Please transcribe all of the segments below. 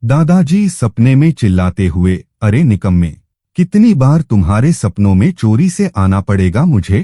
दादाजी सपने में चिल्लाते हुए, अरे निकम्मे, कितनी बार तुम्हारे सपनों में चोरी से आना पड़ेगा मुझे?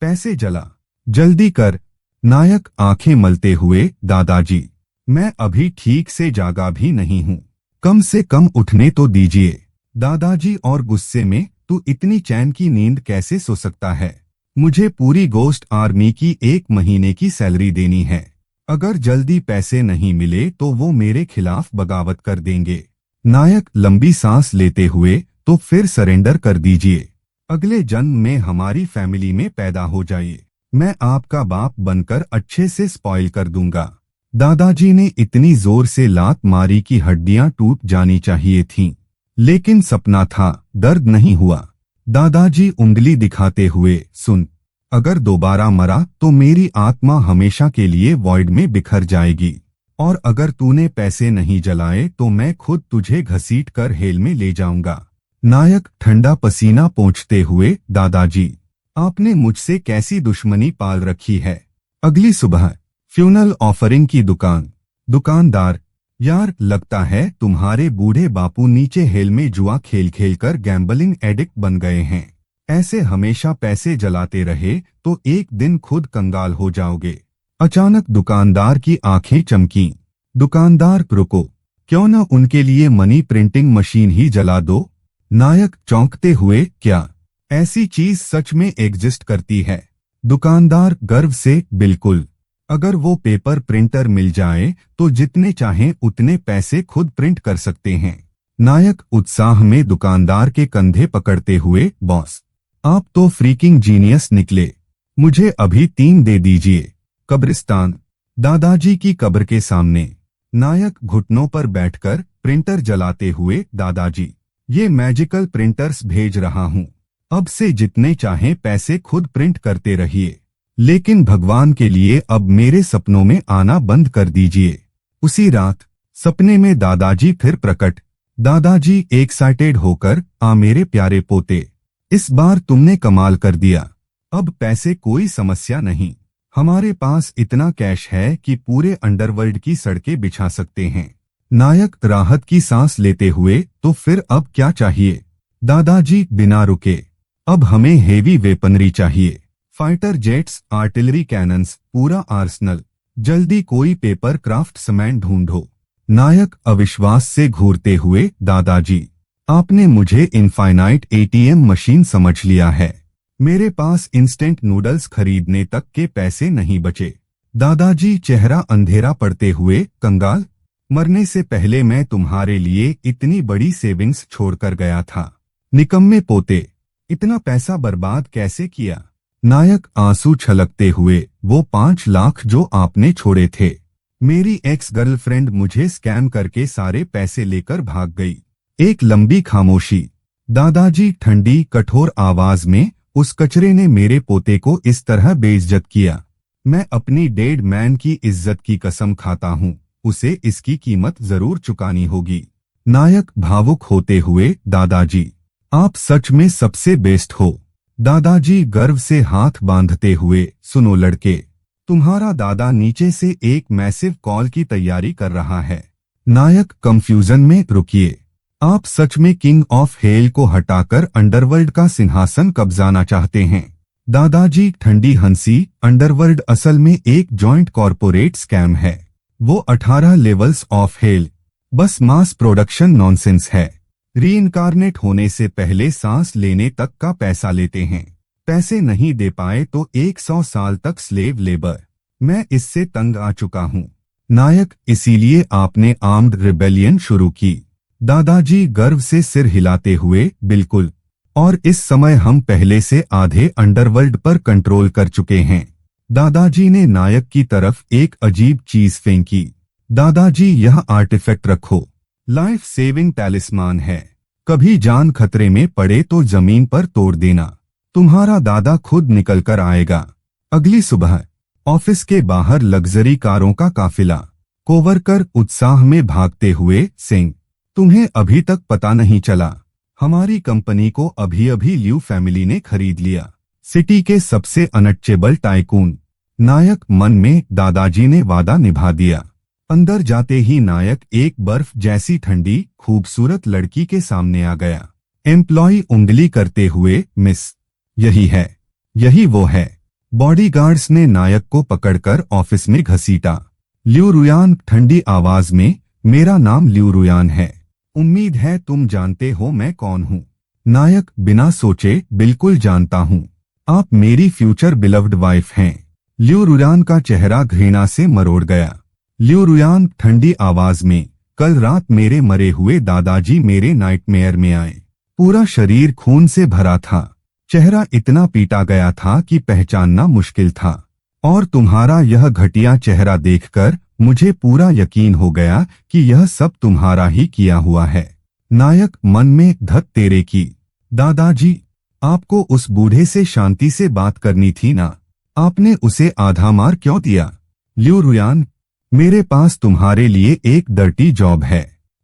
पैसे जला, जल्दी कर। नायक आंखें मलते हुए, दादाजी, मैं अभी ठीक से जागा भी नहीं हूँ, कम से कम उठने तो दीजिए। दादाजी और गुस्से में, तू इतनी चैन की नींद कैसे सो सकता है? मुझे पूरी गोश्त आर्मी की 1 महीने की सैलरी देनी है। अगर जल्दी पैसे नहीं मिले तो वो मेरे खिलाफ बगावत कर देंगे। नायक लंबी सांस लेते हुए, तो फिर सरेंडर कर दीजिए। अगले जन्म में हमारी फैमिली में पैदा हो जाइए, मैं आपका बाप बनकर अच्छे से स्पॉइल कर दूंगा। दादाजी ने इतनी जोर से लात मारी कि हड्डियां टूट जानी चाहिए थीं, लेकिन सपना था, दर्द नहीं हुआ। दादाजी उंगली दिखाते हुए, सुन, अगर दोबारा मरा तो मेरी आत्मा हमेशा के लिए वॉइड में बिखर जाएगी, और अगर तूने पैसे नहीं जलाए तो मैं खुद तुझे घसीट कर हेल में ले जाऊंगा। नायक ठंडा पसीना पोंछते हुए, दादाजी, आपने मुझसे कैसी दुश्मनी पाल रखी है? अगली सुबह फ्यूनल ऑफरिंग की दुकान। दुकानदार, यार लगता है तुम्हारे बूढ़े बापू नीचे हेल में जुआ खेल खेल कर गैम्बलिंग एडिक्ट बन गए हैं। ऐसे हमेशा पैसे जलाते रहे तो एक दिन खुद कंगाल हो जाओगे। अचानक दुकानदार की आंखें चमकीं। दुकानदार, रुको, क्यों न उनके लिए मनी प्रिंटिंग मशीन ही जला दो? नायक चौंकते हुए, क्या ऐसी चीज सच में एग्जिस्ट करती है? दुकानदार गर्व से, बिल्कुल, अगर वो पेपर प्रिंटर मिल जाए तो जितने चाहें उतने पैसे खुद प्रिंट कर सकते हैं। नायक उत्साह में दुकानदार के कंधे पकड़ते हुए, बॉस, आप तो फ्रीकिंग जीनियस निकले, मुझे अभी 3 दे दीजिए। कब्रिस्तान। दादाजी की कब्र के सामने। नायक घुटनों पर बैठकर प्रिंटर जलाते हुए, दादाजी, ये मैजिकल प्रिंटर्स भेज रहा हूँ, अब से जितने चाहें पैसे खुद प्रिंट करते रहिए, लेकिन भगवान के लिए अब मेरे सपनों में आना बंद कर दीजिए। उसी रात सपने में दादाजी फिर प्रकट। दादाजी एक्साइटेड होकर, आ मेरे प्यारे पोते, इस बार तुमने कमाल कर दिया, अब पैसे कोई समस्या नहीं, हमारे पास इतना कैश है कि पूरे अंडरवर्ल्ड की सड़कें बिछा सकते हैं। नायक राहत की सांस लेते हुए, तो फिर अब क्या चाहिए? दादाजी बिना रुके, अब हमें हेवी वेपनरी चाहिए, फाइटर जेट्स, आर्टिलरी कैनन्स, पूरा आर्सनल, जल्दी कोई पेपर क्राफ्ट्समैन ढूंढो। नायक अविश्वास से घूरते हुए, दादाजी, आपने मुझे इनफाइनाइट एटीएम मशीन समझ लिया है, मेरे पास इंस्टेंट नूडल्स खरीदने तक के पैसे नहीं बचे। दादाजी चेहरा अंधेरा पड़ते हुए, कंगाल, मरने से पहले मैं तुम्हारे लिए इतनी बड़ी सेविंग्स छोड़कर गया था, निकम्मे पोते, इतना पैसा बर्बाद कैसे किया? नायक आंसू छलकते हुए, वो 5 लाख जो आपने छोड़े थे, मेरी एक्स गर्लफ्रेंड मुझे स्कैम करके सारे पैसे लेकर भाग गई। एक लंबी खामोशी। दादाजी ठंडी कठोर आवाज में, उस कचरे ने मेरे पोते को इस तरह बेइज्जत किया, मैं अपनी डेड मैन की इज्जत की कसम खाता हूँ, उसे इसकी कीमत जरूर चुकानी होगी। नायक भावुक होते हुए, दादाजी, आप सच में सबसे बेस्ट हो। दादाजी गर्व से हाथ बांधते हुए, सुनो लड़के, तुम्हारा दादा नीचे से एक मैसिव कॉल की तैयारी कर रहा है। नायक कंफ्यूजन में, रुकिए, आप सच में किंग ऑफ हेल को हटाकर अंडरवर्ल्ड का सिंहासन कब्जाना चाहते हैं? दादाजी ठंडी हंसी, अंडरवर्ल्ड असल में एक जॉइंट कॉर्पोरेट स्कैम है, वो 18 लेवल्स ऑफ हेल, बस मास प्रोडक्शन नॉनसेंस है, रीइंकारनेट होने से पहले सांस लेने तक का पैसा लेते हैं, पैसे नहीं दे पाए तो 100 साल तक स्लेव लेबर, मैं इससे तंग आ चुका हूँ। नायक, इसीलिए आपने आर्म्ड रिबेलियन शुरू की? दादाजी गर्व से सिर हिलाते हुए, बिल्कुल, और इस समय हम पहले से आधे अंडरवर्ल्ड पर कंट्रोल कर चुके हैं। दादाजी ने नायक की तरफ एक अजीब चीज फेंकी। दादाजी, यह आर्टिफैक्ट रखो, लाइफ सेविंग टैलिस्मान है, कभी जान खतरे में पड़े तो जमीन पर तोड़ देना, तुम्हारा दादा खुद निकल कर आएगा। अगली सुबह ऑफिस के बाहर लग्जरी कारों का काफिला। कोवर्कर उत्साह में भागते हुए, सिंह, तुम्हें अभी तक पता नहीं चला, हमारी कंपनी को अभी अभी ल्यू फैमिली ने खरीद लिया, सिटी के सबसे अनटचेबल टाइकून। नायक मन में, दादाजी ने वादा निभा दिया, अंदर जाते ही नायक एक बर्फ जैसी ठंडी खूबसूरत लड़की के सामने आ गया। एम्प्लॉय उंगली करते हुए, मिस, यही है, यही वो है। बॉडीगार्ड्स ने नायक को पकड़कर ऑफिस में घसीटा। लियू रुयान ठंडी आवाज में, मेरा नाम लियू रुयान है। उम्मीद है तुम जानते हो मैं कौन हूँ। नायक बिना सोचे, बिल्कुल जानता हूँ, आप मेरी फ्यूचर बिलव्ड वाइफ हैं। लियू रुयान का चेहरा घृणा से मरोड़ गया। लियू रुयान ठंडी आवाज में, कल रात मेरे मरे हुए दादाजी मेरे नाइटमेयर में आए। पूरा शरीर खून से भरा था, चेहरा इतना पीटा गया था कि पहचानना मुश्किल था। और तुम्हारा यह घटिया चेहरा देखकर मुझे पूरा यकीन हो गया कि यह सब तुम्हारा ही किया हुआ है। नायक मन में, धत तेरे की, दादाजी, आपको उस बूढ़े से शांति से बात करनी थी ना, आपने उसे आधा मार क्यों दिया? लियू रुयान, मेरे पास तुम्हारे लिए एक डर्टी जॉब है,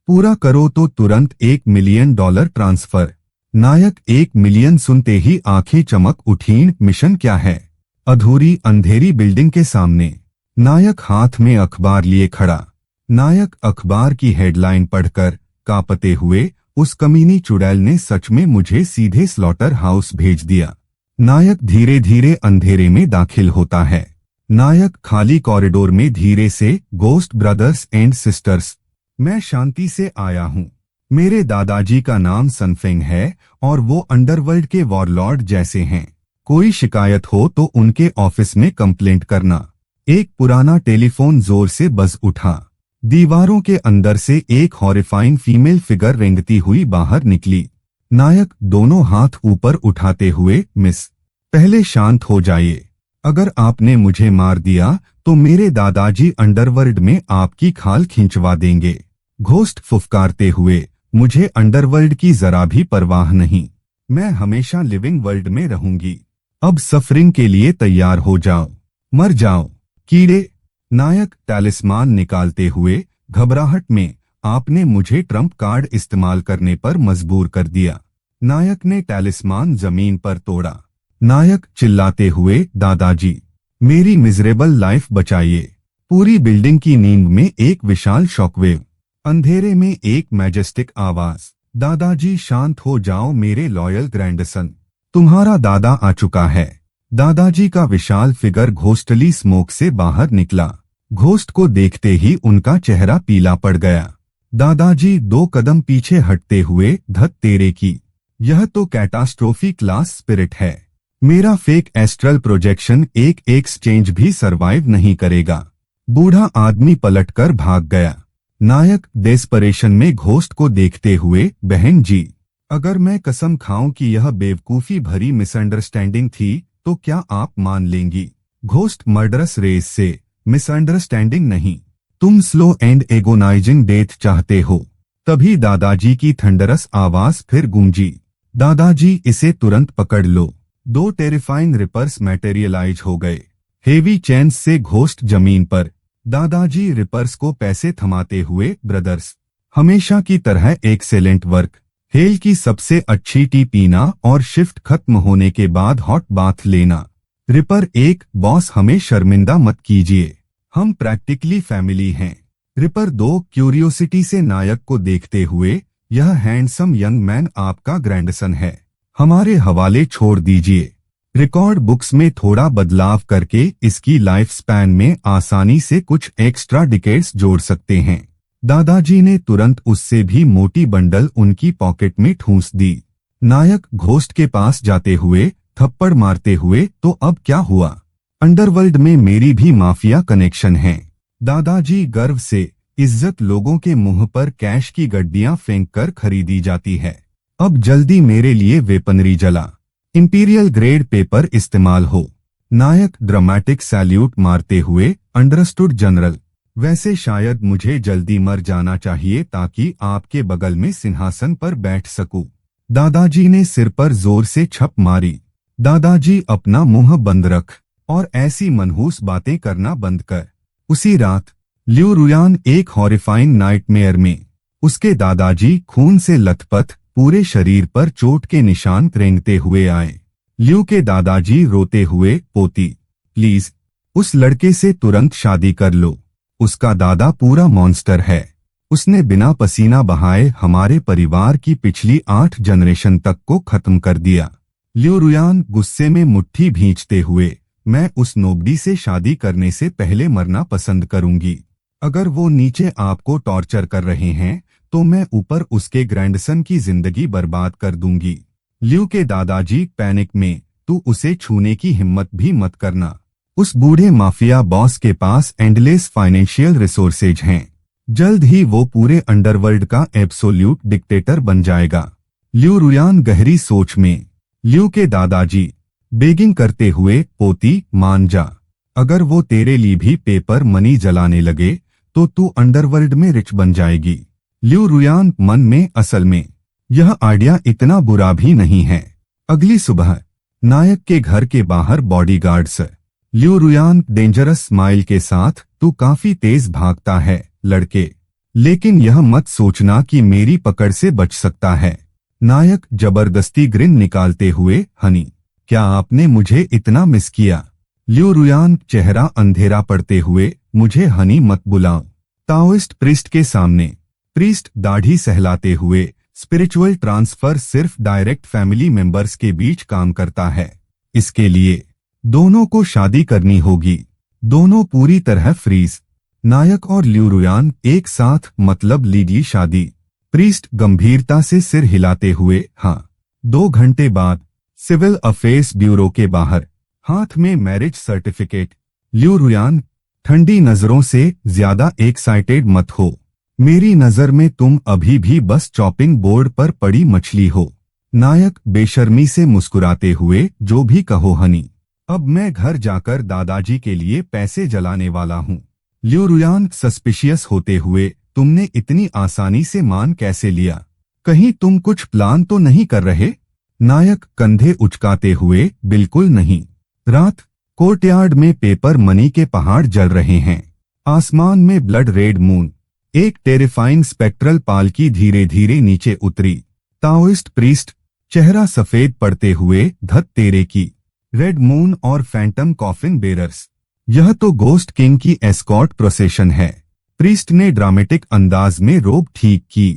पूरा करो तो तुरंत $1 मिलियन ट्रांसफर। नायक 1 मिलियन सुनते ही आंखें चमक उठीं। मिशन क्या है? अधूरी अंधेरी बिल्डिंग के सामने नायक हाथ में अखबार लिए खड़ा। नायक अखबार की हेडलाइन पढ़कर कांपते हुए, उस कमीनी चुड़ैल ने सच में मुझे सीधे स्लॉटर हाउस भेज दिया। नायक धीरे धीरे अंधेरे में दाखिल होता है। नायक खाली कॉरिडोर में धीरे से, गोस्ट ब्रदर्स एंड सिस्टर्स, मैं शांति से आया हूँ। मेरे दादाजी का नाम सनफेंग है और वो अंडरवर्ल्ड के वॉरलॉर्ड जैसे हैं। कोई शिकायत हो तो उनके ऑफिस में कंप्लेंट करना। एक पुराना टेलीफोन जोर से बज उठा। दीवारों के अंदर से एक हॉरिफाइंग फीमेल फिगर रेंगती हुई बाहर निकली। नायक दोनों हाथ ऊपर उठाते हुए, मिस, पहले शांत हो जाइए। अगर आपने मुझे मार दिया तो मेरे दादाजी अंडरवर्ल्ड में आपकी खाल खींचवा देंगे। घोस्ट फुफकारते हुए, मुझे अंडरवर्ल्ड की जरा भी परवाह नहीं, मैं हमेशा लिविंग वर्ल्ड में रहूंगी। अब सफरिंग के लिए तैयार हो जाओ, मर जाओ कीड़े। नायक टैलिस्मान निकालते हुए, घबराहट में, आपने मुझे ट्रम्प कार्ड इस्तेमाल करने पर मजबूर कर दिया। नायक ने टैलिस्मान जमीन पर तोड़ा। नायक चिल्लाते हुए, दादाजी, मेरी मिजरेबल लाइफ बचाइए। पूरी बिल्डिंग की नींद में एक विशाल शॉकवेव। अंधेरे में एक मैजेस्टिक आवाज, दादाजी शांत हो जाओ मेरे लॉयल ग्रैंडसन, तुम्हारा दादा आ चुका है। दादाजी का विशाल फिगर घोस्टली स्मोक से बाहर निकला। घोस्ट को देखते ही उनका चेहरा पीला पड़ गया। दादाजी 2 कदम पीछे हटते हुए, धत तेरे की, यह तो कैटास्ट्रोफी क्लास स्पिरिट है। मेरा फेक एस्ट्रल प्रोजेक्शन एक एक्सचेंज भी सरवाइव नहीं करेगा। बूढ़ा आदमी पलटकर भाग गया। नायक डेस्परेशन में घोस्ट को देखते हुए, बहन जी, अगर मैं कसम खाऊं कि यह बेवकूफी भरी मिसअंडरस्टैंडिंग थी तो क्या आप मान लेंगी? घोस्ट मर्डरस रेस से, मिसअंडरस्टैंडिंग नहीं, तुम स्लो एंड एगोनाइजिंग डेथ चाहते हो। तभी दादाजी की थंडरस आवाज फिर गूंजी, दादाजी इसे तुरंत पकड़ लो। 2 टेरिफाइंग रिपर्स मैटेरियलाइज हो गए। हेवी चेन्स से घोस्ट जमीन पर। दादाजी रिपर्स को पैसे थमाते हुए, ब्रदर्स, हमेशा की तरह एक्सेलेंट वर्क। हेल की सबसे अच्छी टी पीना और शिफ्ट खत्म होने के बाद हॉट बाथ लेना। रिपर 1, बॉस हमें शर्मिंदा मत कीजिए, हम प्रैक्टिकली फैमिली हैं। रिपर 2, क्यूरियोसिटी से नायक को देखते हुए, यह हैंडसम यंग मैन आपका ग्रैंडसन है, हमारे हवाले छोड़ दीजिए। रिकॉर्ड बुक्स में थोड़ा बदलाव करके इसकी लाइफ स्पैन में आसानी से कुछ एक्स्ट्रा डिकेड्स जोड़ सकते हैं। दादाजी ने तुरंत उससे भी मोटी बंडल उनकी पॉकेट में ठूंस दी। नायक घोस्ट के पास जाते हुए, थप्पड़ मारते हुए, तो अब क्या हुआ? अंडरवर्ल्ड में मेरी भी माफिया कनेक्शन है। दादाजी गर्व से, इज्जत लोगों के मुंह पर कैश की गड्डियां फेंक कर खरीदी जाती है। अब जल्दी मेरे लिए वेपनरी जला, इंपीरियल ग्रेड पेपर इस्तेमाल हो। नायक ड्रामेटिक सैल्यूट मारते हुए, अंडरस्टूड जनरल, वैसे शायद मुझे जल्दी मर जाना चाहिए ताकि आपके बगल में सिंहासन पर बैठ सकूं। दादाजी ने सिर पर जोर से छप मारी। दादाजी अपना मुंह बंद रख और ऐसी मनहूस बातें करना बंद कर। उसी रात लियू रुयान एक हॉरिफाइंग नाइटमेयर में, उसके दादाजी खून से लथपथ, पूरे शरीर पर चोट के निशान रेंगते हुए आए। लियू के दादाजी रोते हुए, पोती, प्लीज उस लड़के से तुरंत शादी कर लो, उसका दादा पूरा मॉन्स्टर है। उसने बिना पसीना बहाए हमारे परिवार की पिछली 8 जनरेशन तक को खत्म कर दिया। लिu रुयान गुस्से में मुट्ठी भींचते हुए, मैं उस नोबडी से शादी करने से पहले मरना पसंद करूंगी। अगर वो नीचे आपको टॉर्चर कर रहे हैं तो मैं ऊपर उसके ग्रैंडसन की जिंदगी बर्बाद कर दूंगी। लिu के दादाजी पैनिक में, तू उसे छूने की हिम्मत भी मत करना। उस बूढ़े माफिया बॉस के पास एंडलेस फाइनेंशियल रिसोर्सेज हैं। जल्द ही वो पूरे अंडरवर्ल्ड का एब्सोल्यूट डिक्टेटर बन जाएगा। लिu रुयान गहरी सोच में। लिu के दादाजी बेगिंग करते हुए, पोती मान जा। अगर वो तेरे लिए भी पेपर मनी जलाने लगे तो तू अंडरवर्ल्ड में रिच बन जाएगी। लिu रुयान मन में, असल में यह आइडिया इतना बुरा भी नहीं है। अगली सुबह नायक के घर के बाहर बॉडीगार्ड्स। लिu रुयान डेंजरस स्माइल के साथ, तू काफी तेज भागता है लड़के, लेकिन यह मत सोचना कि मेरी पकड़ से बच सकता है। नायक जबरदस्ती ग्रिन निकालते हुए, हनी क्या आपने मुझे इतना मिस किया? लिu रुयान चेहरा अंधेरा पड़ते हुए, मुझे हनी मत बुलाओ। ताओइस्ट प्रीस्ट के सामने प्रीस्ट दाढ़ी सहलाते हुए, स्पिरिचुअल ट्रांसफर सिर्फ डायरेक्ट फैमिली मेंबर्स के बीच काम करता है। इसके लिए दोनों को शादी करनी होगी। दोनों पूरी तरह फ्रीज। नायक और लिu रुयान एक साथ, मतलब लीजिए शादी। प्रीस्ट गंभीरता से सिर हिलाते हुए, हाँ। 2 घंटे बाद सिविल अफेयर्स ब्यूरो के बाहर, हाथ में मैरिज सर्टिफिकेट। लिu रुयान ठंडी नजरों से, ज्यादा एक्साइटेड मत हो। मेरी नजर में तुम अभी भी बस चॉपिंग बोर्ड पर पड़ी मछली हो। नायक बेशर्मी से मुस्कुराते हुए, जो भी कहो हनी, अब मैं घर जाकर दादाजी के लिए पैसे जलाने वाला हूँ। लिu रुयान सस्पिशियस होते हुए, तुमने इतनी आसानी से मान कैसे लिया? कहीं तुम कुछ प्लान तो नहीं कर रहे? नायक कंधे उचकाते हुए, बिल्कुल नहीं। रात कोर्टयार्ड में पेपर मनी के पहाड़ जल रहे हैं। आसमान में ब्लड रेड मून। एक टेरिफाइंग स्पेक्ट्रल पालकी धीरे धीरे नीचे उतरी। ताओइस्ट प्रीस्ट चेहरा सफेद पड़ते हुए, धत तेरे की। रेड मून और फैंटम कॉफिन बेरर्स, यह तो गोस्ट किंग की एस्कॉर्ट प्रोसेशन है। प्रीस्ट ने ड्रामेटिक अंदाज में रोब ठीक की।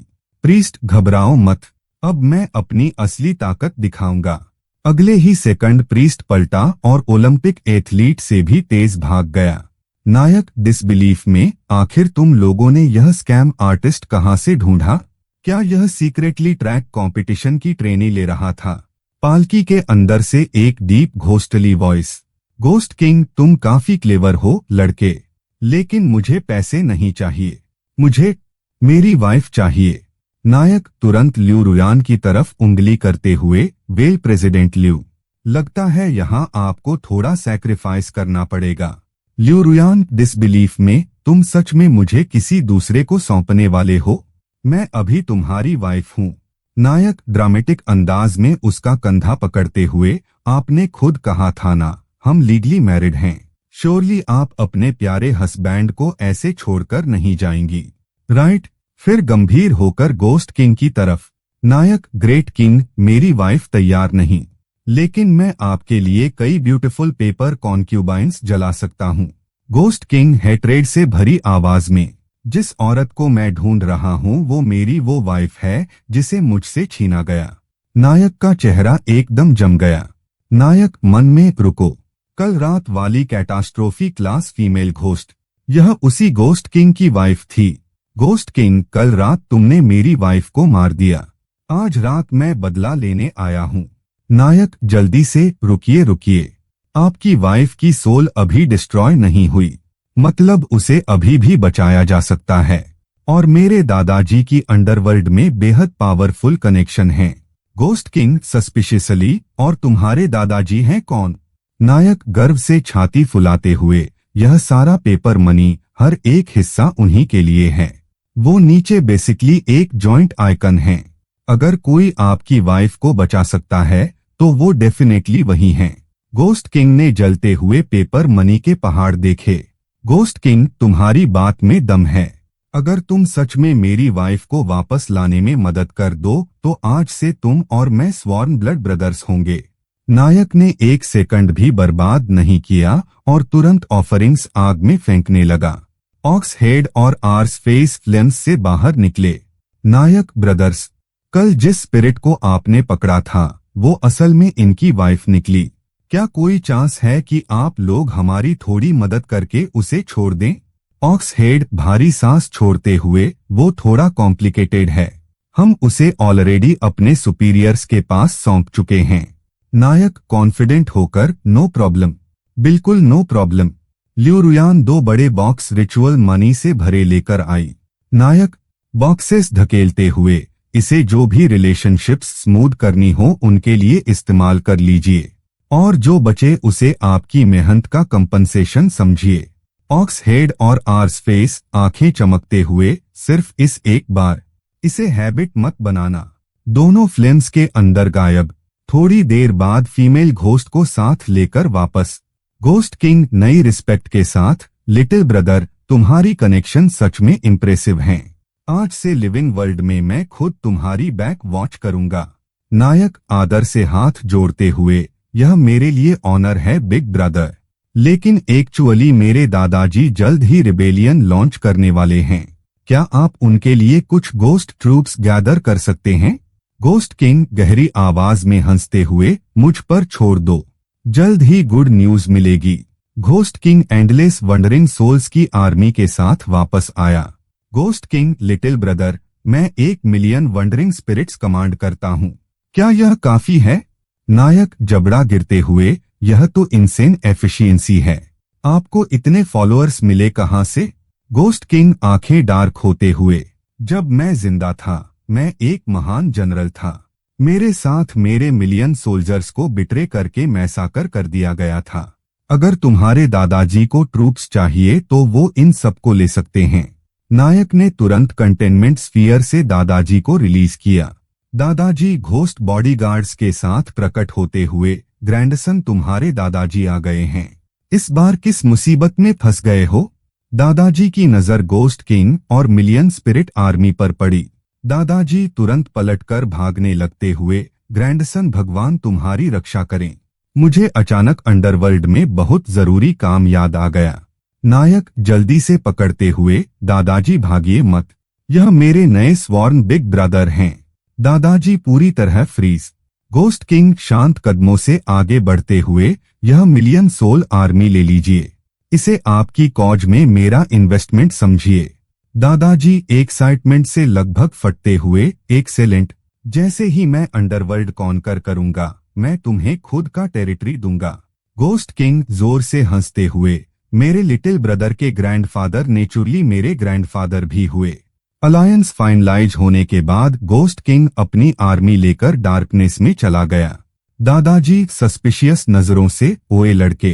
प्रीस्ट घबराओ मत, अब मैं अपनी असली ताकत दिखाऊंगा। अगले ही सेकंड प्रीस्ट पलटा और ओलंपिक एथलीट से भी तेज भाग गया। नायक डिसबिलीफ में, आखिर तुम लोगों ने यह स्कैम आर्टिस्ट कहां से ढूंढा? क्या यह सीक्रेटली ट्रैक कंपटीशन की ट्रेनिंग ले रहा था? पालकी के अंदर से एक deep ghostly voice, ghost king तुम काफी क्लेवर हो लड़के, लेकिन मुझे पैसे नहीं चाहिए, मुझे मेरी वाइफ चाहिए। नायक तुरंत लिu रुयान की तरफ उंगली करते हुए, वेल प्रेसिडेंट लिu, लगता है यहाँ आपको थोड़ा सैक्रिफाइस करना पड़ेगा। लिu रुयान डिसबिलीफ में, तुम सच में मुझे किसी दूसरे को सौंपने वाले हो? मैं अभी तुम्हारी वाइफ हूँ। नायक ड्रामेटिक अंदाज में उसका कंधा पकड़ते हुए, आपने खुद कहा था ना, हम लीगली मैरिड हैं। श्योरली आप अपने प्यारे हस्बैंड को ऐसे छोड़कर नहीं जाएंगी, राइट? फिर गंभीर होकर गोस्ट किंग की तरफ, नायक ग्रेट किंग, मेरी वाइफ तैयार नहीं, लेकिन मैं आपके लिए कई ब्यूटीफुल पेपर कॉन्क्यूबाइंस जला सकता हूँ। गोस्ट किंग हेट्रेड से भरी आवाज में, जिस औरत को मैं ढूंढ रहा हूँ वो मेरी वो वाइफ है जिसे मुझसे छीना गया। नायक का चेहरा एकदम जम गया। नायक मन में, रुको, कल रात वाली कैटास्ट्रोफी क्लास फीमेल घोस्ट, यह उसी गोस्ट किंग की वाइफ थी। गोस्ट किंग, कल रात तुमने मेरी वाइफ को मार दिया, आज रात मैं बदला लेने आया हूँ। नायक जल्दी से, रुकिए रुकिए, आपकी वाइफ की सोल अभी डिस्ट्रॉय नहीं हुई, मतलब उसे अभी भी बचाया जा सकता है, और मेरे दादाजी की अंडरवर्ल्ड में बेहद पावरफुल कनेक्शन है। गोस्ट किंग सस्पिशियसली, और तुम्हारे दादाजी हैं कौन? नायक गर्व से छाती फुलाते हुए, यह सारा पेपर मनी, हर एक हिस्सा उन्हीं के लिए है। वो नीचे बेसिकली एक जॉइंट आइकन है। अगर कोई आपकी वाइफ को बचा सकता है तो वो डेफिनेटली वही हैं। गोस्ट किंग ने जलते हुए पेपर मनी के पहाड़ देखे। गोस्ट किंग, तुम्हारी बात में दम है। अगर तुम सच में मेरी वाइफ को वापस लाने में मदद कर दो तो आज से तुम और मैं स्वॉर्न ब्लड ब्रदर्स होंगे। नायक ने 1 सेकंड भी बर्बाद नहीं किया और तुरंत ऑफरिंग्स आग में फेंकने लगा। ऑक्स हेड और आर्स फेस फिल्म्स से बाहर निकले। नायक ब्रदर्स, कल जिस स्पिरिट को आपने पकड़ा था वो असल में इनकी वाइफ निकली। क्या कोई चांस है कि आप लोग हमारी थोड़ी मदद करके उसे छोड़ दें? ऑक्स हेड भारी सांस छोड़ते हुए, वो थोड़ा कॉम्प्लिकेटेड है। हम उसे ऑलरेडी अपने सुपीरियर्स के पास सौंप चुके हैं। नायक कॉन्फिडेंट होकर, नो प्रॉब्लम, बिल्कुल नो प्रॉब्लम। ल्यू रुयान 2 बड़े बॉक्स रिचुअल मनी से भरे लेकर आई। नायक बॉक्सेस धकेलते हुए, इसे जो भी रिलेशनशिप्स स्मूथ करनी हो उनके लिए इस्तेमाल कर लीजिए और जो बचे उसे आपकी मेहनत का कंपनसेशन समझिए। ऑक्स हेड और आर्स फेस आंखें चमकते हुए, सिर्फ इस एक बार, इसे हैबिट मत बनाना। दोनों फिल्म्स के अंदर गायब। थोड़ी देर बाद फीमेल घोस्ट को साथ लेकर वापस। घोस्ट किंग नई रिस्पेक्ट के साथ, लिटिल ब्रदर तुम्हारी कनेक्शन सच में इम्प्रेसिव हैं। आज से लिविंग वर्ल्ड में मैं खुद तुम्हारी बैक वॉच करूंगा। नायक आदर से हाथ जोड़ते हुए, यह मेरे लिए ऑनर है बिग ब्रदर, लेकिन एक्चुअली मेरे दादाजी जल्द ही रिबेलियन लॉन्च करने वाले हैं। क्या आप उनके लिए कुछ गोस्ट ट्रूप्स गैदर कर सकते हैं? गोस्ट किंग गहरी आवाज में हंसते हुए, मुझ पर छोड़ दो, जल्द ही गुड न्यूज मिलेगी। Ghost king endless wandering souls की आर्मी के साथ वापस आया। घोस्ट किंग, लिटिल ब्रदर, मैं 1 मिलियन वंडरिंग स्पिरिट्स कमांड करता हूँ, क्या यह काफी है? नायक जबड़ा गिरते हुए, यह तो इनसेन एफिशिएंसी है। आपको इतने फॉलोअर्स मिले कहां से? घोस्ट किंग आंखें डार्क होते हुए, जब मैं जिंदा था मैं एक महान जनरल था। मेरे साथ मेरे मिलियन सोल्जर्स को बिट्रे करके मैसाकर कर दिया गया था। अगर तुम्हारे दादाजी को ट्रूप्स चाहिए तो वो इन सबको ले सकते हैं। नायक ने तुरंत कंटेनमेंट स्फीयर से दादाजी को रिलीज किया। दादाजी घोस्ट बॉडीगार्ड्स के साथ प्रकट होते हुए, ग्रैंडसन तुम्हारे दादाजी आ गए हैं। इस बार किस मुसीबत में फंस गए हो? दादाजी की नजर घोस्ट किंग और मिलियन स्पिरिट आर्मी पर पड़ी। दादाजी तुरंत पलटकर भागने लगते हुए, ग्रैंडसन भगवान तुम्हारी रक्षा करें, मुझे अचानक अंडरवर्ल्ड में बहुत जरूरी काम याद आ गया। नायक जल्दी से पकड़ते हुए, दादाजी भागिए मत, यह मेरे नए स्वॉर्न बिग ब्रदर हैं। दादाजी पूरी तरह फ्रीज। घोस्ट किंग शांत कदमों से आगे बढ़ते हुए, यह मिलियन सोल आर्मी ले लीजिए, इसे आपकी कॉज में मेरा इन्वेस्टमेंट समझिए। दादाजी एक्साइटमेंट से लगभग फटते हुए, एक्सेलेंट, जैसे ही मैं अंडरवर्ल्ड कॉन्कर करूंगा मैं तुम्हें खुद का टेरिटरी दूंगा। घोस्ट किंग जोर से हंसते हुए, मेरे लिटिल ब्रदर के ग्रैंडफादर नेचुरली मेरे ग्रैंडफादर भी हुए। अलायंस फाइनलाइज होने के बाद घोस्ट किंग अपनी आर्मी लेकर डार्कनेस में चला गया। दादाजी सस्पिशियस नजरों से, ओए लड़के,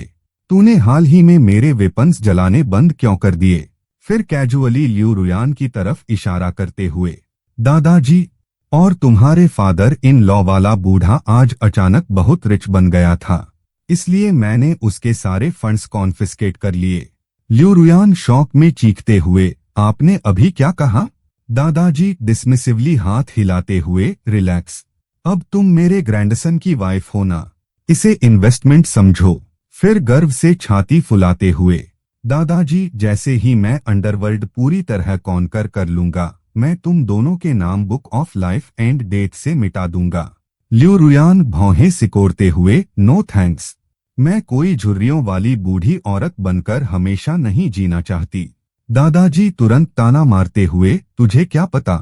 तूने हाल ही में मेरे वेपन्स जलाने बंद क्यों कर दिए? फिर कैजुअली ल्यू रुयान की तरफ इशारा करते हुए, दादाजी, और तुम्हारे फादर इन लॉ वाला बूढ़ा आज अचानक बहुत रिच बन गया था, इसलिए मैंने उसके सारे फंड्स कॉन्फिस्केट कर लिए। ल्यू रुयान शौक में चीखते हुए, आपने अभी क्या कहा? दादाजी डिसमिसिवली हाथ हिलाते हुए, रिलैक्स, अब तुम मेरे ग्रैंडसन की वाइफ हो ना, इसे इन्वेस्टमेंट समझो। फिर गर्व से छाती फुलाते हुए, दादाजी, जैसे ही मैं अंडरवर्ल्ड पूरी तरह कॉन्कर कर लूंगा मैं तुम दोनों के नाम book of life and death से मिटा दूंगा। ल्यू रुयान भौहें सिकोड़ते हुए, नो थैंक्स, मैं कोई झुर्रियों वाली बूढ़ी औरत बनकर हमेशा नहीं जीना चाहती। दादाजी तुरंत ताना मारते हुए, तुझे क्या पता,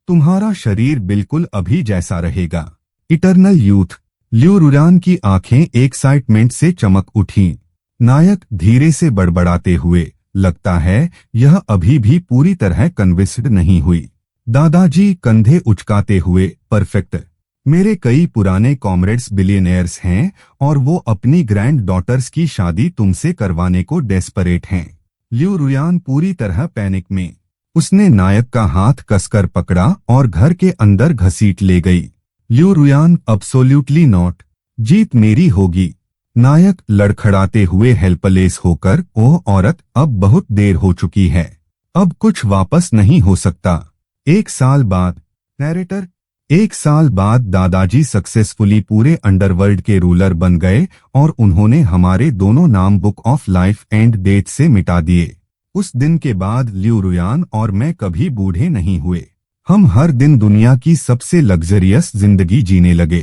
तुम्हारा शरीर बिल्कुल अभी जैसा रहेगा, इटर्नल यूथ। ल्यू रुयान की आंखें एक्साइटमेंट से चमक उठीं। नायक धीरे से बड़बड़ाते हुए, लगता है यह अभी भी पूरी तरह कन्विंस्ड नहीं हुई। दादाजी कंधे उचकाते हुए, परफेक्ट, मेरे कई पुराने कॉमरेड्स बिलियनेयर्स हैं और वो अपनी ग्रैंड डॉटर्स की शादी तुमसे करवाने को डेस्परेट हैं। ल्यू रुयान पूरी तरह पैनिक में, उसने नायक का हाथ कसकर पकड़ा और घर के अंदर घसीट ले गई। ल्यू रुयान, अब्सोल्यूटली नॉट, जीत मेरी होगी। नायक लड़खड़ाते हुए हेल्पलेस होकर, ओह औरत, अब बहुत देर हो चुकी है, अब कुछ वापस नहीं हो सकता। 1 साल बाद, नैरेटर, 1 साल बाद दादाजी सक्सेसफुली पूरे अंडरवर्ल्ड के रूलर बन गए और उन्होंने हमारे दोनों नाम book of life and death से मिटा दिए। उस दिन के बाद लियू रुयान और मैं कभी बूढ़े नहीं हुए। हम हर दिन दुनिया की सबसे लग्जरियस जिंदगी जीने लगे।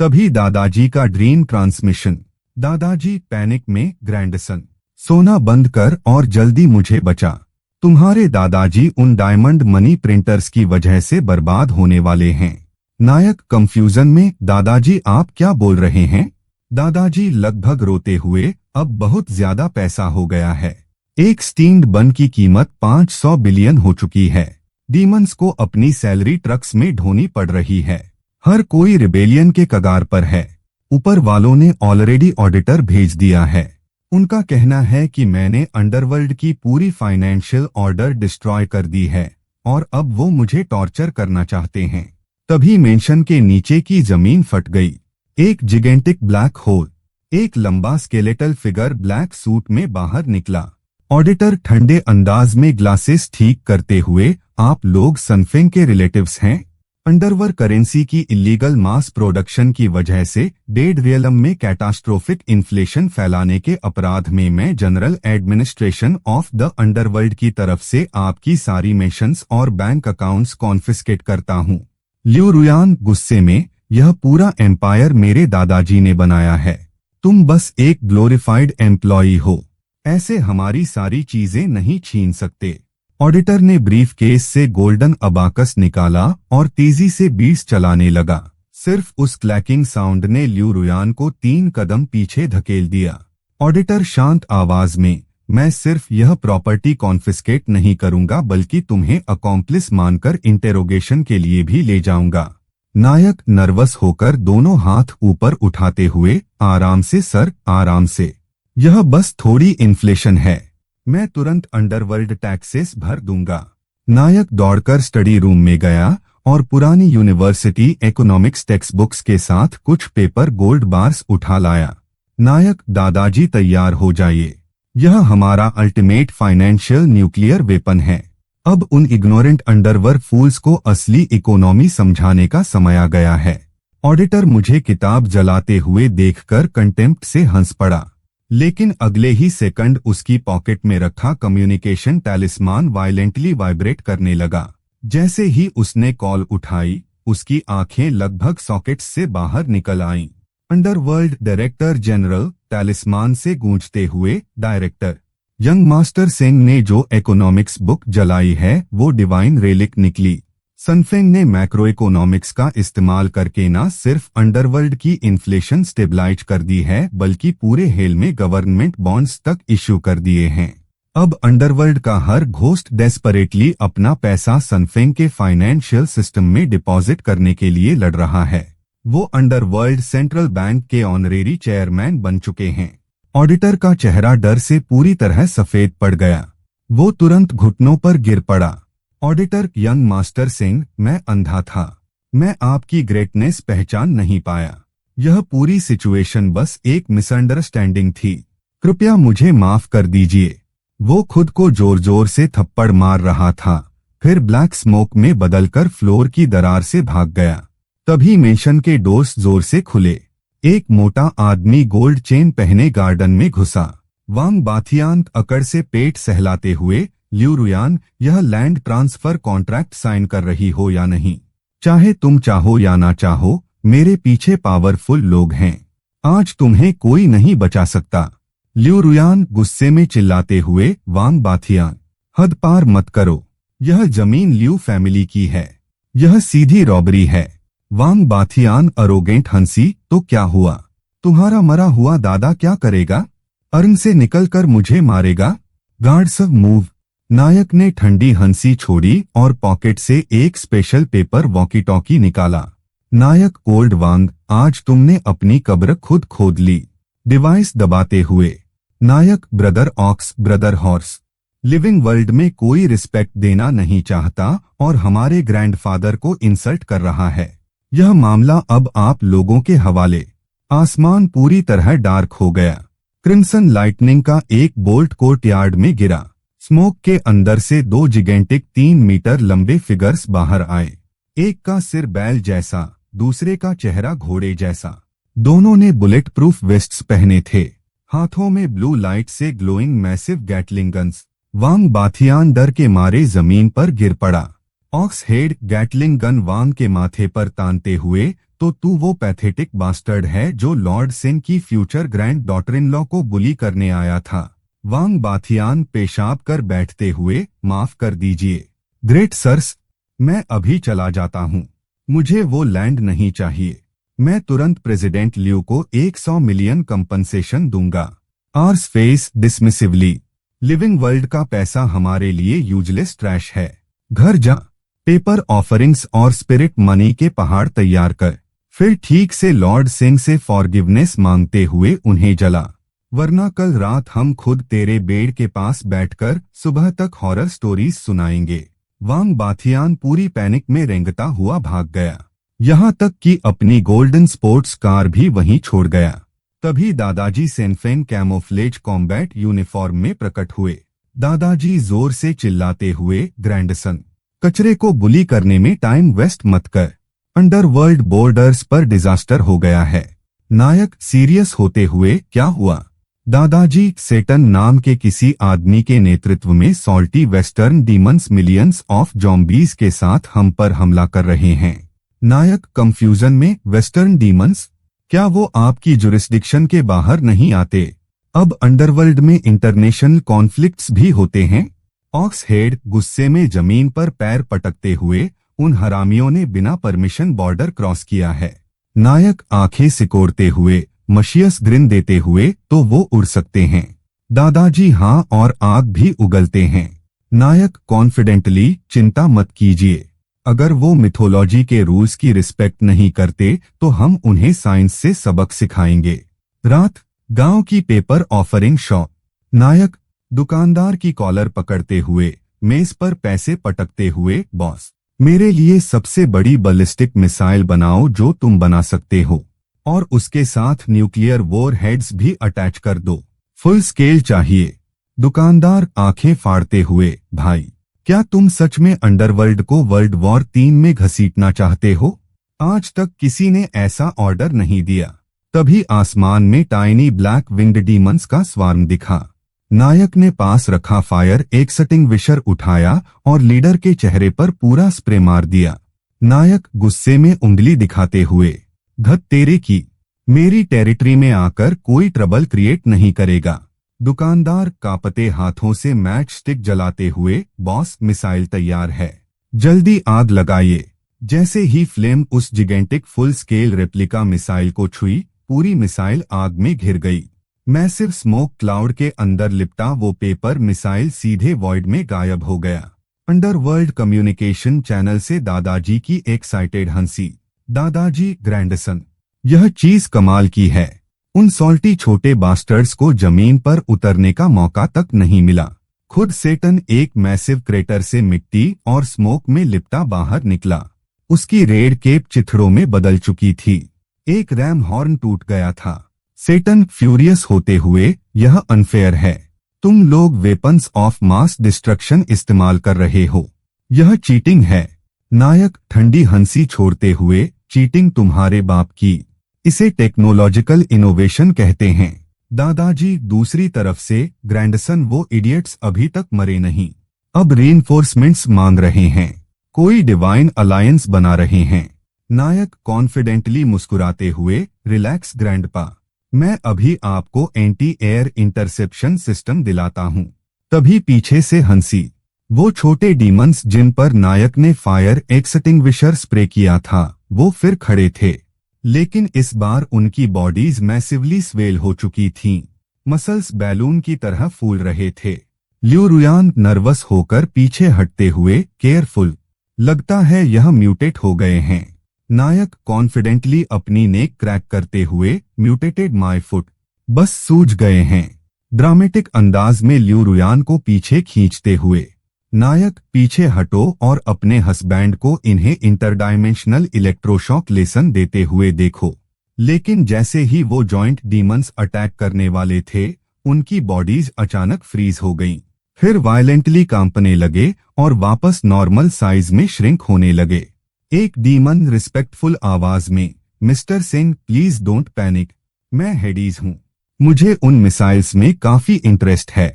तभी दादाजी का ड्रीम ट्रांसमिशन। दादाजी पैनिक में, ग्रैंडसन सोना बंद कर और जल्दी मुझे बचा। तुम्हारे दादाजी उन डायमंड मनी प्रिंटर्स की वजह से बर्बाद होने वाले हैं। नायक कंफ्यूजन में, दादाजी आप क्या बोल रहे हैं? दादाजी लगभग रोते हुए, अब बहुत ज्यादा पैसा हो गया है। एक स्टीम्ड बन की कीमत 500 बिलियन हो चुकी है। डीमंस को अपनी सैलरी ट्रक्स में ढोनी पड़ रही है। हर कोई रिबेलियन के कगार पर है। ऊपर वालों ने ऑलरेडी ऑडिटर भेज दिया है। उनका कहना है कि मैंने अंडरवर्ल्ड की पूरी फाइनेंशियल ऑर्डर डिस्ट्रॉय कर दी है और अब वो मुझे टॉर्चर करना चाहते हैं। तभी मेंशन के नीचे की जमीन फट गई। एक जिगेंटिक ब्लैक होल, एक लंबा स्केलेटल फिगर ब्लैक सूट में बाहर निकला। ऑडिटर ठंडे अंदाज में ग्लासेस ठीक करते हुए, आप लोग सनफेंग के रिलेटिव्स हैं? अंडरवर्ल्ड करेंसी की इलीगल मास प्रोडक्शन की वजह से डेड रियलम में कैटास्ट्रोफिक इन्फ्लेशन फैलाने के अपराध में मैं general administration of the underworld की तरफ से आपकी सारी मेशंस और बैंक अकाउंट्स कॉन्फिस्केट करता हूँ। लियू रुयान गुस्से में, यह पूरा एम्पायर मेरे दादाजी ने बनाया है। तुम बस एक ग्लोरिफाइड एम्प्लॉई हो। ऐसे हमारी सारी चीजें नहीं छीन सकते। ऑडिटर ने ब्रीफ केस से गोल्डन अबाकस निकाला और तेजी से बीट्स चलाने लगा। सिर्फ उस क्लैकिंग साउंड ने लियू रुयान को 3 कदम पीछे धकेल दिया। ऑडिटर शांत आवाज में, मैं सिर्फ यह प्रॉपर्टी कॉन्फिस्केट नहीं करूंगा बल्कि तुम्हें अकॉम्प्लिस मानकर इंटेरोगेशन के लिए भी ले जाऊंगा। नायक नर्वस होकर दोनों हाथ ऊपर उठाते हुए, आराम से सर, आराम से। यह बस थोड़ी इन्फ्लेशन है। मैं तुरंत अंडरवर्ल्ड टैक्सेस भर दूंगा। नायक दौड़कर स्टडी रूम में गया और पुरानी यूनिवर्सिटी इकोनॉमिक्स टेक्स्ट बुक्स के साथ कुछ पेपर गोल्ड बार्स उठा लाया। नायक, दादाजी तैयार हो जाइए। यह हमारा अल्टीमेट फाइनेंशियल न्यूक्लियर वेपन है। अब उन इग्नोरेंट अंडरवर्ल्ड फूल्स को असली इकोनॉमी समझाने का समय आ गया है। ऑडिटर मुझे किताब जलाते हुए देखकर कंटेम्प्ट से हंस पड़ा, लेकिन अगले ही सेकंड उसकी पॉकेट में रखा कम्युनिकेशन टैलिस्मान वायलेंटली वाइब्रेट करने लगा। जैसे ही उसने कॉल उठाई, उसकी आंखें लगभग सॉकेट्स से बाहर निकल आईं। अंडरवर्ल्ड डायरेक्टर जनरल, टैलिस्मान से गूंजते हुए, डायरेक्टर। यंग मास्टर सिंह ने जो इकोनॉमिक्स बुक जलाई है वो डिवाइन रेलिक निकली। सनफेंग ने मैक्रो इकोनॉमिक्स का इस्तेमाल करके न सिर्फ अंडरवर्ल्ड की इन्फ्लेशन स्टेबलाइज कर दी है बल्कि पूरे हेल में गवर्नमेंट बॉन्ड्स तक इश्यू कर दिए हैं। अब अंडरवर्ल्ड का हर घोस्ट डेस्परेटली अपना पैसा सनफेंग के फाइनेंशियल सिस्टम में डिपॉजिट करने के लिए लड़ रहा है। वो अंडरवर्ल्ड सेंट्रल बैंक के ऑनरेरी चेयरमैन बन चुके हैं। ऑडिटर का चेहरा डर से पूरी तरह सफेद पड़ गया। वो तुरंत घुटनों पर गिर पड़ा। ऑडिटर, यंग मास्टर सिंह, मैं अंधा था। मैं आपकी ग्रेटनेस पहचान नहीं पाया। यह पूरी सिचुएशन बस एक मिसअंडरस्टैंडिंग थी। कृपया मुझे माफ कर दीजिए। वो खुद को जोर जोर से थप्पड़ मार रहा था, फिर ब्लैक स्मोक में बदलकर फ्लोर की दरार से भाग गया। तभी मेंशन के डोर्स जोर से खुले। एक मोटा आदमी गोल्ड चेन पहने गार्डन में घुसा। वांग बाथियान अकड़ से पेट सहलाते हुए, लियू रुयान, यह लैंड ट्रांसफर कॉन्ट्रैक्ट साइन कर रही हो या नहीं? चाहे तुम चाहो या ना चाहो, मेरे पीछे पावरफुल लोग हैं। आज तुम्हें कोई नहीं बचा सकता। लियू रुयान गुस्से में चिल्लाते हुए, वांग बाथियान, हद पार मत करो। यह जमीन लियू फैमिली की है। यह सीधी रॉबरी है। वांग बाथियान अरोगेंट हंसी, तो क्या हुआ? तुम्हारा मरा हुआ दादा क्या करेगा? अर्न से निकलकर मुझे मारेगा? Guards move. नायक ने ठंडी हंसी छोड़ी और पॉकेट से एक स्पेशल पेपर वॉकी टॉकी निकाला। नायक, ओल्ड वांग, आज तुमने अपनी कब्र खुद खोद ली। डिवाइस दबाते हुए, Nayak, brother ox, brother horse. Living world में कोई रिस्पेक्ट देना नहीं चाहता और हमारे ग्रैंडफादर को इंसल्ट कर रहा है। यह मामला अब आप लोगों के हवाले। आसमान पूरी तरह डार्क हो गया। क्रिम्सन लाइटनिंग का एक बोल्ट कोर्टयार्ड में गिरा। स्मोक के अंदर से 2 जिगेंटिक 3 मीटर लंबे फिगर्स बाहर आए। एक का सिर बैल जैसा, दूसरे का चेहरा घोड़े जैसा। दोनों ने बुलेट प्रूफ वेस्ट्स पहने थे। हाथों में ब्लू लाइट से ग्लोइंग मैसिव गैटलिंग गन्स। वांग बाथियान डर के मारे जमीन पर गिर पड़ा। ऑक्स हेड गैटलिंग गन वांग के माथे पर तानते हुए, तो तू वो पैथेटिक बास्टर्ड है जो लॉर्ड सिंह की future grand daughter in law को बुली करने आया था। वांग बाथियान पेशाब कर बैठते हुए, माफ कर दीजिए ग्रेट सर्स, मैं अभी चला जाता हूँ। मुझे वो लैंड नहीं चाहिए। मैं तुरंत प्रेसिडेंट ल्यू को 100 मिलियन कंपनसेशन दूंगा। आर्स फेस डिसमिसिवली, लिविंग वर्ल्ड का पैसा हमारे लिए यूजलेस ट्रैश है। घर जा, पेपर ऑफरिंग्स और स्पिरिट मनी के पहाड़ तैयार कर, फिर ठीक से लॉर्ड सिंह से फॉरगिवनेस मांगते हुए उन्हें जला, वरना कल रात हम खुद तेरे बेड के पास बैठकर सुबह तक हॉरर स्टोरीज सुनाएंगे। वांग बाथियान पूरी पैनिक में रेंगता हुआ भाग गया, यहाँ तक कि अपनी गोल्डन स्पोर्ट्स कार भी वहीं छोड़ गया। तभी दादाजी सेनफेन कैमोफ्लेज कॉम्बैट यूनिफॉर्म में प्रकट हुए। दादाजी जोर से चिल्लाते हुए, ग्रैंडसन, कचरे को बुली करने में टाइम वेस्ट मत कर। अंडरवर्ल्ड बॉर्डर्स पर डिजास्टर हो गया है। नायक सीरियस होते हुए, क्या हुआ? दादाजी, सेटन नाम के किसी आदमी के नेतृत्व में salty western demons millions of zombies के साथ हम पर हमला कर रहे हैं। नायक कंफ्यूजन में, वेस्टर्न डीमंस? क्या वो आपकी जुरिस्डिक्शन के बाहर नहीं आते? अब अंडरवर्ल्ड में इंटरनेशनल कॉन्फ्लिक्ट्स भी होते हैं। ऑक्स हेड गुस्से में जमीन पर पैर पटकते हुए, उन हरामियों ने बिना परमिशन बॉर्डर क्रॉस किया है। नायक आंखें सिकोड़ते हुए, मशियस ग्रिन देते हुए, तो वो उड़ सकते हैं। दादाजी, हाँ, और आग भी उगलते हैं। नायक कॉन्फिडेंटली, चिंता मत कीजिए, अगर वो मिथोलॉजी के रूल्स की रिस्पेक्ट नहीं करते तो हम उन्हें साइंस से सबक सिखाएंगे। रात, गांव की पेपर ऑफरिंग शॉप। नायक दुकानदार की कॉलर पकड़ते हुए, मेज पर पैसे पटकते हुए, बॉस, मेरे लिए सबसे बड़ी बैलिस्टिक मिसाइल बनाओ जो तुम बना सकते हो, और उसके साथ न्यूक्लियर वॉर हेड्स भी अटैच कर दो। फुल स्केल चाहिए। दुकानदार आंखें फाड़ते हुए, भाई, क्या तुम सच में अंडरवर्ल्ड को वर्ल्ड वॉर 3 में घसीटना चाहते हो? आज तक किसी ने ऐसा ऑर्डर नहीं दिया। तभी आसमान में टाइनी ब्लैक विंग्ड डीमंस का स्वार्म दिखा। नायक ने पास रखा फायर एक्सटिंग्विशर उठाया और लीडर के चेहरे पर पूरा स्प्रे मार दिया। नायक गुस्से में उंगली दिखाते हुए, धत तेरे की, मेरी टेरिटरी में आकर कोई ट्रबल क्रिएट नहीं करेगा। दुकानदार कांपते हाथों से मैच स्टिक जलाते हुए, बॉस, मिसाइल तैयार है, जल्दी आग लगाइए। जैसे ही फ्लेम उस जिगेंटिक फुल स्केल रेप्लिका मिसाइल को छुई, पूरी मिसाइल आग में घिर गई। मैसिव स्मोक क्लाउड के अंदर लिपटा वो पेपर मिसाइल सीधे वॉइड में गायब हो गया। अंडरवर्ल्ड कम्युनिकेशन चैनल से दादाजी की एक्साइटेड हंसी, दादाजी, ग्रैंडसन, यह चीज कमाल की है। उन सॉल्टी छोटे बास्टर्ड्स को जमीन पर उतरने का मौका तक नहीं मिला। खुद सेटन एक मैसिव क्रेटर से मिट्टी और स्मोक में लिपटा बाहर निकला। उसकी रेड केप चिथड़ों में बदल चुकी थी। एक रैम हॉर्न टूट गया था। सेटन फ्यूरियस होते हुए, यह अनफेयर है। तुम लोग वेपन्स ऑफ मास डिस्ट्रक्शन इस्तेमाल कर रहे हो, यह चीटिंग है। नायक ठंडी हंसी छोड़ते हुए, चीटिंग तुम्हारे बाप की, इसे टेक्नोलॉजिकल इनोवेशन कहते हैं। दादाजी दूसरी तरफ से, ग्रैंडसन, वो इडियट्स अभी तक मरे नहीं, अब रीइंफोर्समेंट्स मांग रहे हैं, कोई डिवाइन अलायंस बना रहे हैं। नायक कॉन्फिडेंटली मुस्कुराते हुए, रिलैक्स ग्रैंडपा, मैं अभी आपको एंटी एयर इंटरसेप्शन सिस्टम दिलाता हूँ। तभी पीछे से हंसी। वो छोटे डीमंस जिन पर नायक ने फायर एक्सटिंग्विशर स्प्रे किया था, वो फिर खड़े थे, लेकिन इस बार उनकी बॉडीज मैसिवली स्वेल हो चुकी थीं। मसल्स बैलून की तरह फूल रहे थे। ल्यू रुयान नर्वस होकर पीछे हटते हुए, केयरफुल, लगता है यह म्यूटेट हो गए हैं। नायक कॉन्फिडेंटली अपनी नेक क्रैक करते हुए, म्यूटेटेड माय फुट, बस सूझ गए हैं। ड्रामेटिक अंदाज में ल्यू रुयान को पीछे खींचते हुए, नायक, पीछे हटो और अपने हस्बैंड को इन्हें इंटरडायमेंशनल इलेक्ट्रोशॉक लेसन देते हुए देखो। लेकिन जैसे ही वो जॉइंट डीमंस अटैक करने वाले थे, उनकी बॉडीज अचानक फ्रीज हो गईं, फिर वायलेंटली कांपने लगे और वापस नॉर्मल साइज में श्रिंक होने लगे। एक डीमन रिस्पेक्टफुल आवाज में, mister Singh, please don't panic, मैं हेडीज हूँ, मुझे उन मिसाइल्स में काफी इंटरेस्ट है।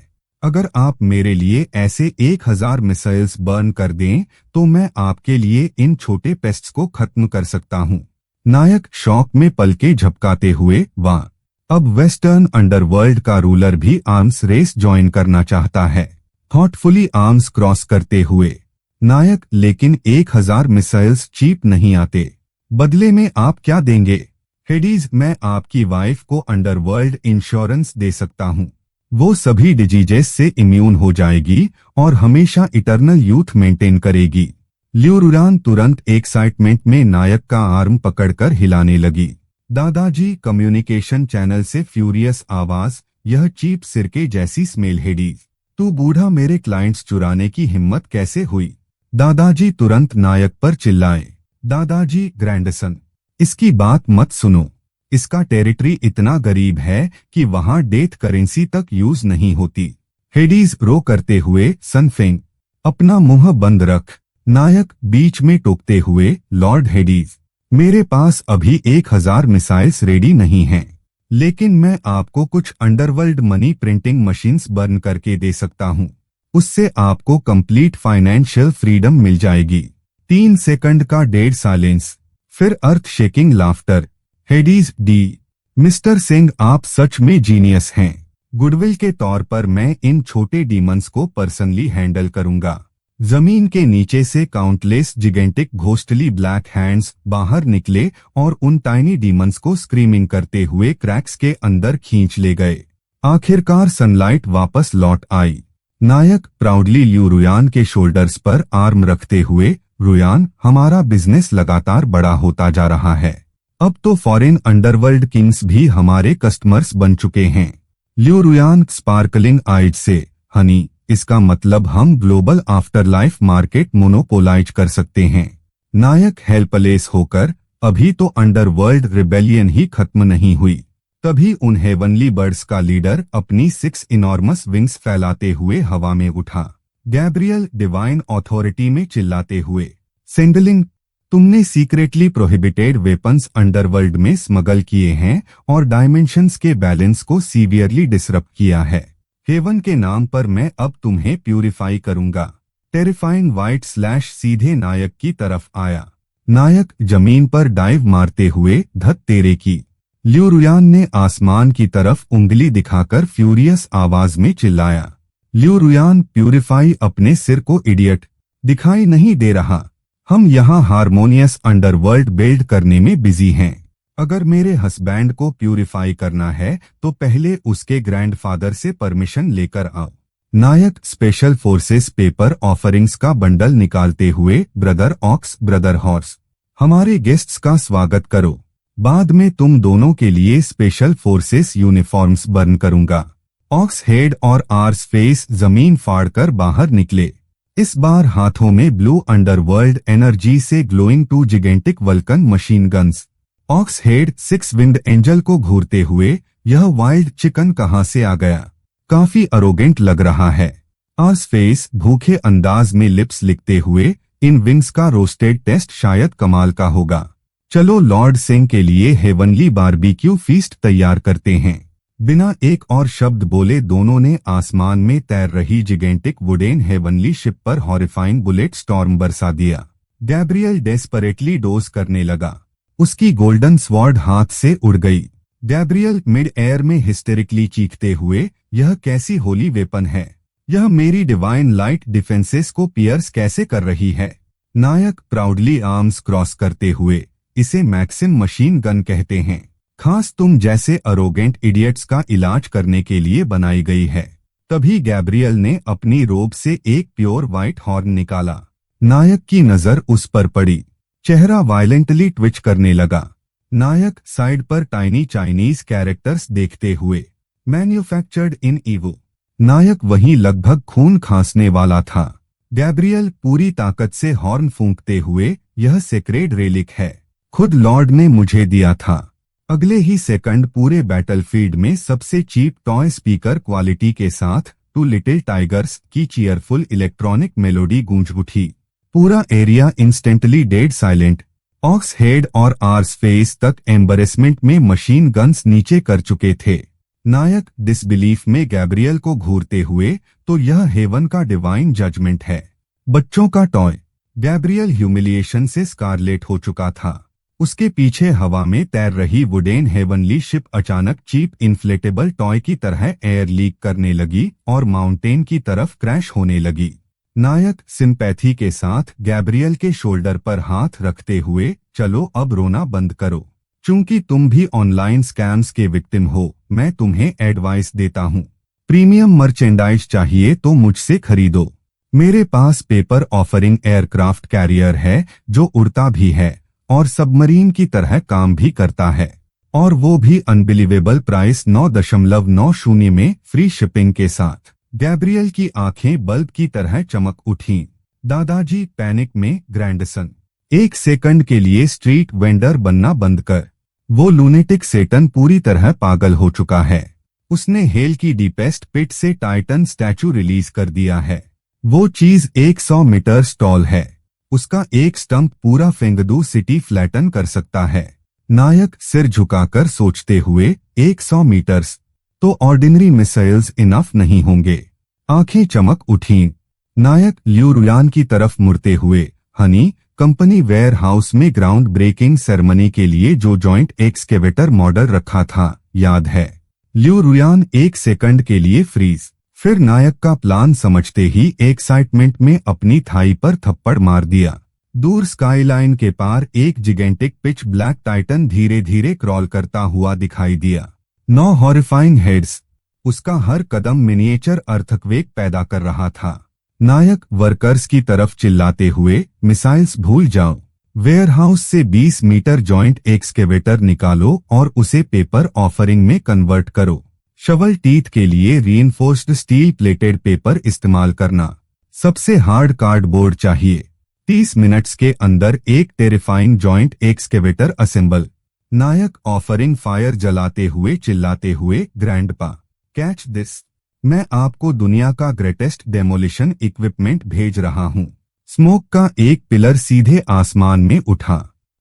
अगर आप मेरे लिए ऐसे 1000 मिसाइल्स बर्न कर दें तो मैं आपके लिए इन छोटे पेस्ट्स को खत्म कर सकता हूँ। नायक शौक में पलके झपकाते हुए, वाह, अब वेस्टर्न अंडरवर्ल्ड का रूलर भी आर्म्स रेस ज्वाइन करना चाहता है। थॉटफुली आर्म्स क्रॉस करते हुए, नायक, लेकिन 1000 मिसाइल्स चीप नहीं आते। बदले में आप क्या देंगे? हेडीज, मैं आपकी वाइफ को अंडरवर्ल्ड इंश्योरेंस दे सकता हूँ। वो सभी डिजीजेस से इम्यून हो जाएगी और हमेशा इटर्नल यूथ मेंटेन करेगी। ल्यूरुरान तुरंत एक्साइटमेंट में नायक का आर्म पकड़कर हिलाने लगी। दादाजी, कम्युनिकेशन चैनल से फ्यूरियस आवाज, यह चीप सिरके जैसी स्मेल हेडीज। तू बूढ़ा, मेरे क्लाइंट्स चुराने की हिम्मत कैसे हुई? दादाजी तुरंत नायक पर चिल्लाए। दादाजी, ग्रैंडसन, इसकी बात मत सुनो। इसका टेरिटरी इतना गरीब है कि वहां डेथ करेंसी तक यूज नहीं होती। हेडीज रो करते हुए, सनफेंग, अपना मुंह बंद रख। नायक बीच में टोकते हुए, लॉर्ड हेडीज, मेरे पास अभी 1000 मिसाइल्स रेडी नहीं हैं, लेकिन मैं आपको कुछ underworld money printing machines burn करके दे सकता हूं। उससे आपको कंप्लीट फाइनेंशियल फ्रीडम मिल जाएगी। 3 सेकंड का डेड साइलेंस, फिर अर्थ शेकिंग लाफ्टर। हेडीज, डी मिस्टर सिंह, आप सच में जीनियस हैं। गुडविल के तौर पर मैं इन छोटे डीमंस को पर्सनली हैंडल करूंगा। जमीन के नीचे से काउंटलेस जिगेंटिक घोस्टली ब्लैक हैंड्स बाहर निकले और उन टाइनी डीमंस को स्क्रीमिंग करते हुए क्रैक्स के अंदर खींच ले गए। आखिरकार सनलाइट वापस लौट आई। नायक प्राउडली ल्यूरुयान के शोल्डर्स पर आर्म रखते हुए, रुयान, हमारा बिजनेस लगातार बड़ा होता जा रहा है। अब तो फॉरेन अंडरवर्ल्ड किंग्स भी हमारे कस्टमर्स बन चुके हैं। ल्यूरुयान स्पार्कलिंग आइज से, हनी, इसका मतलब हम ग्लोबल आफ्टरलाइफ मार्केट मोनोपोलाइज कर सकते हैं। नायक हेल्पलेस होकर, अभी तो अंडरवर्ल्ड रिबेलियन ही खत्म नहीं हुई। तभी उन हेवनली बर्ड्स का लीडर अपनी 6 इनॉर्मस विंग्स फैलाते हुए हवा में उठा। गैब्रियल डिवाइन अथॉरिटी में चिल्लाते हुए, सेंडलिंग, तुमने सीक्रेटली प्रोहिबिटेड वेपन्स अंडरवर्ल्ड में स्मगल किए हैं और डायमेंशंस के बैलेंस को सीवियरली डिसरप्ट किया है। हेवन के नाम पर मैं अब तुम्हें प्यूरिफाई करूंगा। टेरिफाइंग व्हाइट स्लैश सीधे नायक की तरफ आया। नायक जमीन पर डाइव मारते हुए, धत तेरे की। ल्यूरुयान ने आसमान की तरफ उंगली दिखाकर फ्यूरियस आवाज में चिल्लाया। ल्यूरुयान, प्यूरिफाई अपने सिर को, इडियट, दिखाई नहीं दे रहा? हम यहाँ हारमोनियस अंडरवर्ल्ड बिल्ड करने में बिजी हैं। अगर मेरे हस्बैंड को प्यूरिफाई करना है तो पहले उसके ग्रैंडफादर से परमिशन लेकर आओ। Nayak special forces paper offerings का बंडल निकालते हुए, ब्रदर ऑक्स, ब्रदर हॉर्स, हमारे गेस्ट्स का स्वागत करो। बाद में तुम दोनों के लिए स्पेशल फोर्सेस यूनिफॉर्म्स बर्न करूंगा। ऑक्स हेड और आर्स फेस जमीन फाड़कर बाहर निकले। इस बार हाथों में ब्लू अंडरवर्ल्ड एनर्जी से glowing 2 gigantic Vulcan machine guns. Ox head 6 wind angel को घूरते हुए, यह वाइल्ड चिकन कहां से आ गया? काफी अरोगेंट लग रहा है। आर्स फेस भूखे अंदाज में लिप्स लिखते हुए, इन विंग्स का रोस्टेड टेस्ट शायद कमाल का होगा। चलो लॉर्ड सिंह के लिए हेवनली बारबेक्यू फीस्ट तैयार करते हैं। बिना एक और शब्द बोले दोनों ने आसमान में तैर रही जिगेंटिक वुडेन हेवनली शिप पर हॉरिफाइंग बुलेट स्टॉर्म बरसा दिया। गैब्रियल डेस्परेटली डोज करने लगा। उसकी गोल्डन स्वॉर्ड हाथ से उड़ गई। गैब्रियल मिड एयर में हिस्टेरिकली चीखते हुए, यह कैसी होली वेपन है? यह मेरी डिवाइन लाइट डिफेंसेस को पियर्स कैसे कर रही है? नायक प्राउडली आर्म्स क्रॉस करते हुए, इसे मैक्सिम मशीन गन कहते हैं। खास तुम जैसे अरोगेंट इडियट्स का इलाज करने के लिए बनाई गई है। तभी गैब्रियल ने अपनी रोब से एक प्योर व्हाइट हॉर्न निकाला। नायक की नजर उस पर पड़ी। चेहरा वायलेंटली ट्विच करने लगा। नायक साइड पर टाइनी चाइनीज कैरेक्टर्स देखते हुए, मैन्युफैक्चर्ड इन ईवो। नायक वहीं लगभग खून खांसने वाला था। गैब्रियल पूरी ताकत से हॉर्न फूंकते हुए, यह सेक्रेड रेलिक है, खुद लॉर्ड ने मुझे दिया था। अगले ही सेकंड पूरे बैटलफील्ड में सबसे चीप टॉय स्पीकर क्वालिटी के साथ 2 लिटिल टाइगर्स की चीयरफुल इलेक्ट्रॉनिक मेलोडी गूंज उठी। पूरा area instantly dead silent. Ox head और आर्स फेस तक एम्बरेसमेंट में मशीन गन्स नीचे कर चुके थे। नायक डिसबिलीफ में गैब्रियल को घूरते हुए, तो यह हेवन का डिवाइन जजमेंट है। बच्चों का टॉय। गैब्रियल ह्यूमिलिएशन से स्कारलेट हो चुका था। उसके पीछे हवा में तैर रही वुडेन हेवनली शिप अचानक चीप इन्फ्लेटेबल टॉय की तरह एयर लीक करने लगी और माउंटेन की तरफ क्रैश होने लगी। नायक सिंपैथी के साथ गैब्रियल के शोल्डर पर हाथ रखते हुए, चलो अब रोना बंद करो। चूंकि तुम भी ऑनलाइन स्कैम्स के विक्टिम हो, मैं तुम्हें एडवाइस देता हूँ। प्रीमियम मर्चेंडाइज चाहिए तो मुझसे खरीदो। मेरे पास पेपर ऑफरिंग एयरक्राफ्ट कैरियर है जो उड़ता भी है और सबमरीन की तरह काम भी करता है, और वो भी अनबिलीवेबल प्राइस 9.90 में फ्री शिपिंग के साथ। गैब्रियल की आंखें बल्ब की तरह चमक उठीं। दादाजी पैनिक में, ग्रैंडसन, एक सेकंड के लिए स्ट्रीट वेंडर बनना बंद कर। वो लूनेटिक सेटन पूरी तरह पागल हो चुका है। उसने हेल की डीपेस्ट पिट से टाइटन स्टैचू रिलीज कर दिया है। वो चीज 100 मीटर टॉल है। उसका एक स्टंप पूरा फेंगदू सिटी फ्लैटन कर सकता है। नायक सिर झुकाकर सोचते हुए, 100 मीटर्स तो ऑर्डिनरी मिसाइल्स इनफ नहीं होंगे। आंखें चमक उठीं। नायक ल्यूरुयान की तरफ मुड़ते हुए, हनी कंपनी वेयर हाउस में ग्राउंड ब्रेकिंग सेरेमनी के लिए जो जॉइंट एक्सकेवेटर मॉडल रखा था, याद है? ल्यूरुयान एक सेकंड के लिए फ्रीज, फिर नायक का प्लान समझते ही एक्साइटमेंट में अपनी थाई पर थप्पड़ मार दिया। दूर स्काईलाइन के पार एक जिगेंटिक पिच ब्लैक टाइटन धीरे धीरे क्रॉल करता हुआ दिखाई दिया। 9 हॉरिफाइंग हेड्स। उसका हर कदम मिनिएचर अर्थक्वेक पैदा कर रहा था। नायक वर्कर्स की तरफ चिल्लाते हुए, मिसाइल्स भूल जाओ। वेयरहाउस से 20 मीटर जॉइंट एक्सकेवेटर निकालो और उसे पेपर ऑफरिंग में कन्वर्ट करो। शवल टीथ के लिए रीइंफोर्स्ड स्टील प्लेटेड पेपर इस्तेमाल करना। सबसे हार्ड कार्डबोर्ड चाहिए। 30 मिनट्स के अंदर एक टेरिफाइंग जॉइंट एक्सकेवेटर असेंबल। नायक ऑफरिंग फायर जलाते हुए चिल्लाते हुए, ग्रैंडपा, कैच दिस। मैं आपको दुनिया का ग्रेटेस्ट डेमोलिशन इक्विपमेंट भेज रहा हूँ। स्मोक का एक पिलर सीधे आसमान में उठा।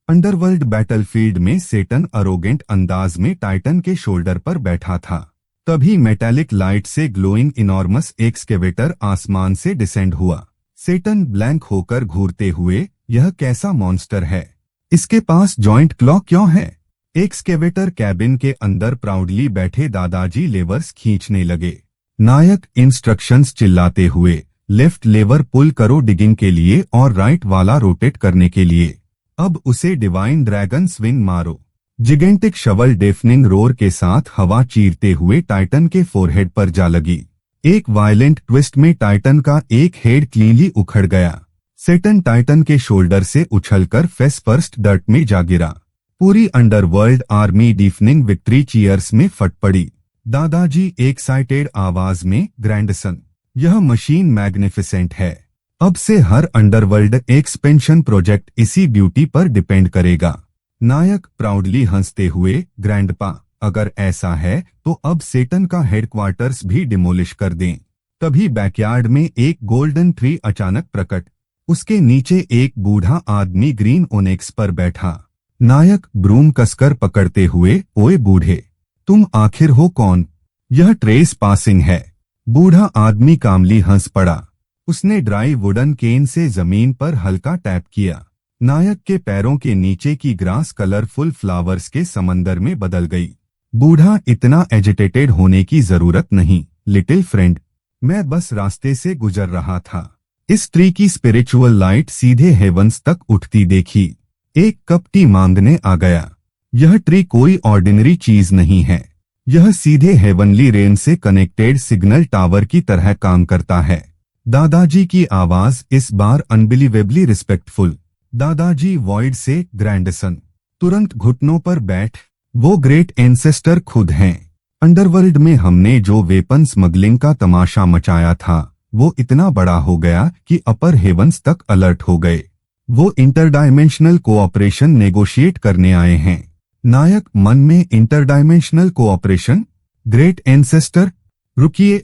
अंडरवर्ल्ड बैटलफील्ड में सेटन अरोगेंट अंदाज में टाइटन के शोल्डर पर बैठा था। तभी मेटालिक लाइट से ग्लोइंग इनॉर्मस एक्सकेवेटर आसमान से डिसेंड हुआ। सेटन ब्लैंक होकर घूरते हुए, यह कैसा मॉन्स्टर है? इसके पास जॉइंट क्लॉ क्यों है? एक्सकेवेटर कैबिन के अंदर प्राउडली बैठे दादाजी लेवर्स खींचने लगे। नायक इंस्ट्रक्शंस चिल्लाते हुए, लेफ्ट लेवर पुल करो डिगिंग के लिए और राइट वाला रोटेट करने के लिए। अब उसे डिवाइन ड्रैगन स्विंग मारो। जिगेंटिक शवल डेफनिंग रोर के साथ हवा चीरते हुए टाइटन के फोरहेड पर जा लगी। एक वायलेंट ट्विस्ट में टाइटन का एक हेड क्लीनली उखड़ गया। सेटन टाइटन के शोल्डर से उछलकर फेस फर्स्ट डर्ट में जा गिरा। पूरी अंडरवर्ल्ड आर्मी डीफनिंग विक्ट्री चीयर्स में फट पड़ी। दादाजी एक्साइटेड आवाज में, ग्रैंडसन, यह मशीन मैग्निफिसेंट है। अब से हर अंडरवर्ल्ड एक्सपेंशन प्रोजेक्ट इसी ब्यूटी पर डिपेंड करेगा। नायक प्राउडली हंसते हुए, ग्रैंडपा, अगर ऐसा है तो अब सेटन का हेडक्वार्टर्स भी डिमोलिश कर दें। तभी बैकयार्ड में एक गोल्डन ट्री अचानक प्रकट। उसके नीचे एक बूढ़ा आदमी ग्रीन ओनेक्स पर बैठा। नायक ब्रूम कसकर पकड़ते हुए, ओए बूढ़े, तुम आखिर हो कौन? यह ट्रेस पासिंग है। बूढ़ा आदमी कामली हंस पड़ा। उसने ड्राई वुडन केन से जमीन पर हल्का टैप किया। नायक के पैरों के नीचे की ग्रास कलरफुल फ्लावर्स के समंदर में बदल गई। बूढ़ा, इतना एजिटेटेड होने की जरूरत नहीं लिटिल फ्रेंड, मैं बस रास्ते से गुजर रहा था। इस ट्री की स्पिरिचुअल लाइट सीधे हेवंस तक उठती देखी। एक कप टी मांगने आ गया। यह ट्री कोई ऑर्डिनरी चीज नहीं है। यह सीधे हेवनली रेन से कनेक्टेड सिग्नल टावर की तरह काम करता है। दादाजी की आवाज इस बार अनबिलीवेबली रिस्पेक्टफुल। दादाजी वॉइड से, ग्रैंडसन, तुरंत घुटनों पर बैठ। वो ग्रेट एंसेस्टर खुद हैं। अंडरवर्ल्ड में हमने जो वेपन स्मगलिंग का तमाशा मचाया था, वो इतना बड़ा हो गया कि अपर हेवंस तक अलर्ट हो गए। वो इंटरडायमेंशनल कोऑपरेशन नेगोशिएट करने आए हैं। नायक मन में, इंटरडायमेंशनल कोऑपरेशन? ग्रेट एंसेस्टर, रुकिए,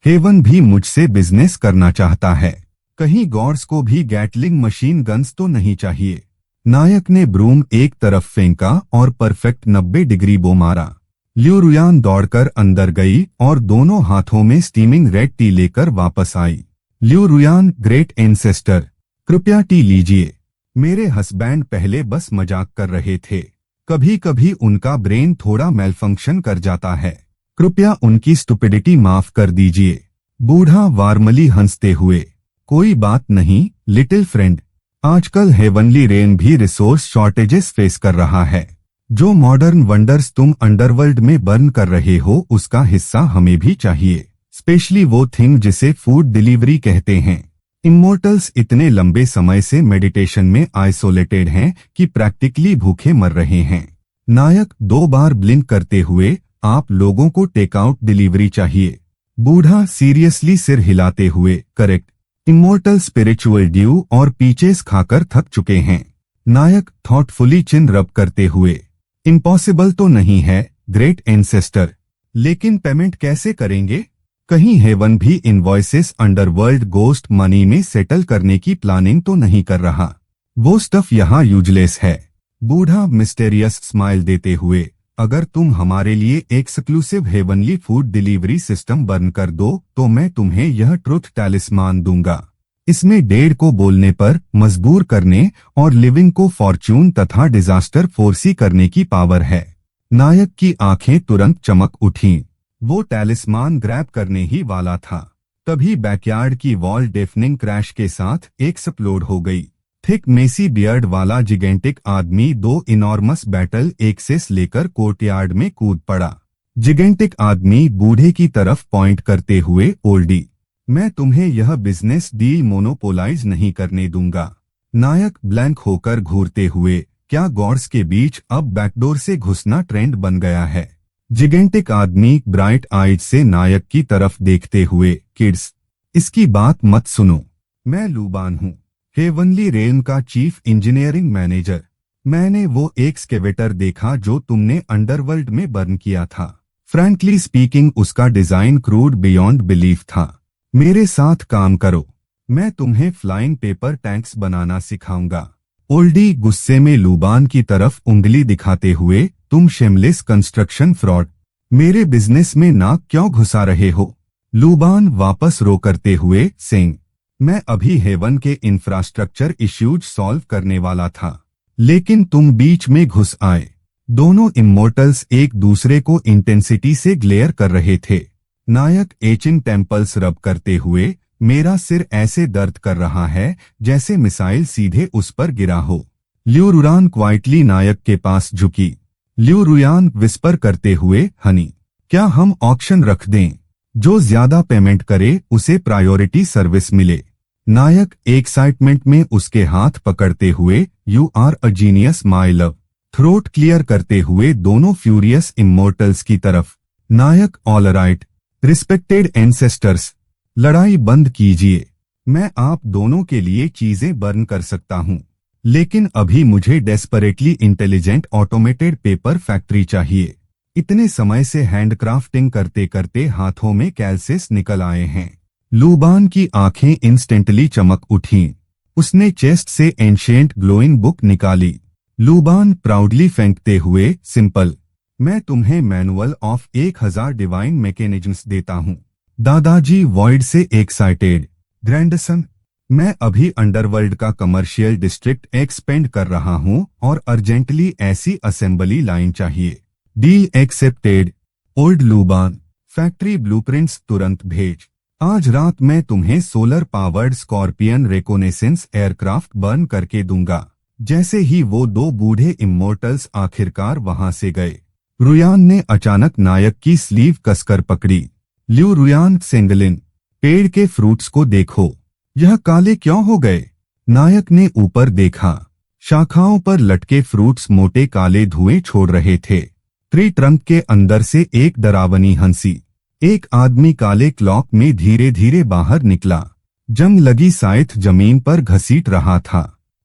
हेवन भी मुझसे बिजनेस करना चाहता है। कहीं गॉड्स को भी गैटलिंग मशीन गन्स तो नहीं चाहिए? नायक ने ब्रूम एक तरफ फेंका और परफेक्ट 90 डिग्री बो मारा। लिu रुयान दौड़कर अंदर गई और दोनों हाथों में स्टीमिंग रेड टी लेकर वापस आई। लिu रुयान, ग्रेट एंसेस्टर, कृपया टी लीजिए। मेरे हस्बैंड पहले बस मजाक कर रहे थे। कभी कभी उनका ब्रेन थोड़ा मेलफंक्शन कर जाता है। कृपया उनकी स्टुपिडिटी माफ कर दीजिए। बूढ़ा वार्मली हंसते हुए, कोई बात नहीं लिटिल फ्रेंड, आजकल हेवनली रेन भी रिसोर्स शॉर्टेजेस फेस कर रहा है। जो मॉडर्न वंडर्स तुम अंडरवर्ल्ड में बर्न कर रहे हो उसका हिस्सा हमें भी चाहिए, स्पेशली वो थिंग जिसे फूड डिलीवरी कहते हैं। इमोर्टल्स इतने लंबे समय से मेडिटेशन में आइसोलेटेड हैं कि प्रैक्टिकली भूखे मर रहे हैं। नायक 2 बार ब्लिंक करते हुए, आप लोगों को टेकआउट डिलीवरी चाहिए। बूढ़ा सीरियसली सिर हिलाते हुए, करेक्ट, इमोर्टल स्पिरिचुअल ड्यू और पीचेस खाकर थक चुके हैं। नायक थॉटफुली चिन रब करते हुए, इम्पॉसिबल तो नहीं है ग्रेट एंसेस्टर, लेकिन पेमेंट कैसे करेंगे? कहीं हेवन भी इनवॉइसेस अंडरवर्ल्ड गोस्ट मनी में सेटल करने की प्लानिंग तो नहीं कर रहा? वो स्टफ यहाँ यूजलेस है। बूढ़ा मिस्टेरियस स्माइल देते हुए, अगर तुम हमारे लिए exclusive heavenly food delivery system burn कर दो तो मैं तुम्हें यह ट्रुथ टैलिस्मान दूंगा। इसमें 1.5 को बोलने पर मजबूर करने और लिविंग को फॉर्च्यून तथा डिजास्टर फोर्सी करने की पावर है। नायक की आंखें तुरंत चमक उठीं। वो टैलिस्मान ग्रैब करने ही वाला था, तभी बैकयार्ड की वॉल डेफनिंग क्रैश के साथ एक्सप्लोड हो गई। थिक मेसी बियर्ड वाला जिगेंटिक आदमी 2 इनॉर्मस बैटल एक्सेस लेकर कोर्टयार्ड में कूद पड़ा। जिगेंटिक आदमी बूढ़े की तरफ पॉइंट करते हुए, ओल्डी, मैं तुम्हें यह बिजनेस डील मोनोपोलाइज नहीं करने दूंगा। नायक ब्लैंक होकर घूरते हुए, क्या गॉड्स के बीच अब बैकडोर से घुसना ट्रेंड बन गया है? जिगेंटिक आदमी ब्राइट आइज से नायक की तरफ देखते हुए, किड्स, इसकी बात मत सुनो। मैं लूबान हूँ, हेवनली रेन का चीफ इंजीनियरिंग मैनेजर। मैंने वो एक्सकेवेटर देखा जो तुमने अंडरवर्ल्ड में बर्न किया था। फ्रैंकली स्पीकिंग उसका डिजाइन क्रूड बियॉन्ड बिलीफ था। मेरे साथ काम करो, मैं तुम्हें फ्लाइंग पेपर टैंक्स बनाना सिखाऊंगा। ओल्डी गुस्से में लूबान की तरफ उंगली दिखाते हुए, तुम शेमलेस कंस्ट्रक्शन फ्रॉड, मेरे बिजनेस में नाक क्यों घुसा रहे हो? लूबान वापस रो करते हुए, सिंह, मैं अभी हेवन के इंफ्रास्ट्रक्चर इश्यूज सॉल्व करने वाला था, लेकिन तुम बीच में घुस आए। दोनों इमोर्टल्स एक दूसरे को इंटेंसिटी से ग्लेयर कर रहे थे। नायक एचिंग टेम्पल्स रब करते हुए, मेरा सिर ऐसे दर्द कर रहा है जैसे मिसाइल सीधे उस पर गिरा हो। लिu रुयान क्वाइटली नायक के पास झुकी। लिu रुयान विस्पर करते हुए, हनी, क्या हम ऑक्शन रख दें? जो ज्यादा पेमेंट करे उसे प्रायोरिटी सर्विस मिले। नायक एक्साइटमेंट में उसके हाथ पकड़ते हुए, you are a genius my love, throat clear करते हुए दोनों फ्यूरियस इमोर्टल्स की तरफ। नायक, ऑल राइट रिस्पेक्टेड एंसेस्टर्स, लड़ाई बंद कीजिए। मैं आप दोनों के लिए चीजें बर्न कर सकता हूँ, लेकिन अभी मुझे desperately intelligent automated paper factory चाहिए। इतने समय से हैंडक्राफ्टिंग करते करते हाथों में कैल्सिस निकल आए हैं। लूबान की आंखें इंस्टेंटली चमक उठीं। उसने चेस्ट से एंशिएंट ग्लोइंग बुक निकाली। लूबान प्राउडली फेंकते हुए, सिंपल, मैं तुम्हें मैनुअल ऑफ 1000 डिवाइन मैकेनिज्म्स देता हूँ। दादाजी वॉइड से एक्साइटेड, ग्रैंडसन, मैं अभी अंडरवर्ल्ड का कमर्शियल डिस्ट्रिक्ट एक्सपेंड कर रहा हूँ और अर्जेंटली ऐसी असेंबली लाइन चाहिए। Deal accepted. Old Luban, factory blueprints तुरंत भेज। आज रात मैं तुम्हें solar powered scorpion reconnaissance aircraft burn करके दूंगा। जैसे ही वो 2 बूढ़े इमोर्टल्स आखिरकार वहां से गए, रुयान ने अचानक नायक की स्लीव कसकर पकड़ी। लिu रुयान, सेंगलिन, पेड़ के फ्रूट्स को देखो, यह काले क्यों हो गए? नायक ने ऊपर देखा। शाखाओं पर लटके फ्रूट्स मोटे काले धुएं छोड़ रहे थे। ट्री ट्रंक के अंदर से एक डरावनी हंसी। एक आदमी काले क्लॉक में धीरे धीरे बाहर निकला। जंग लगी साइथ जमीन पर घसीट रहा था।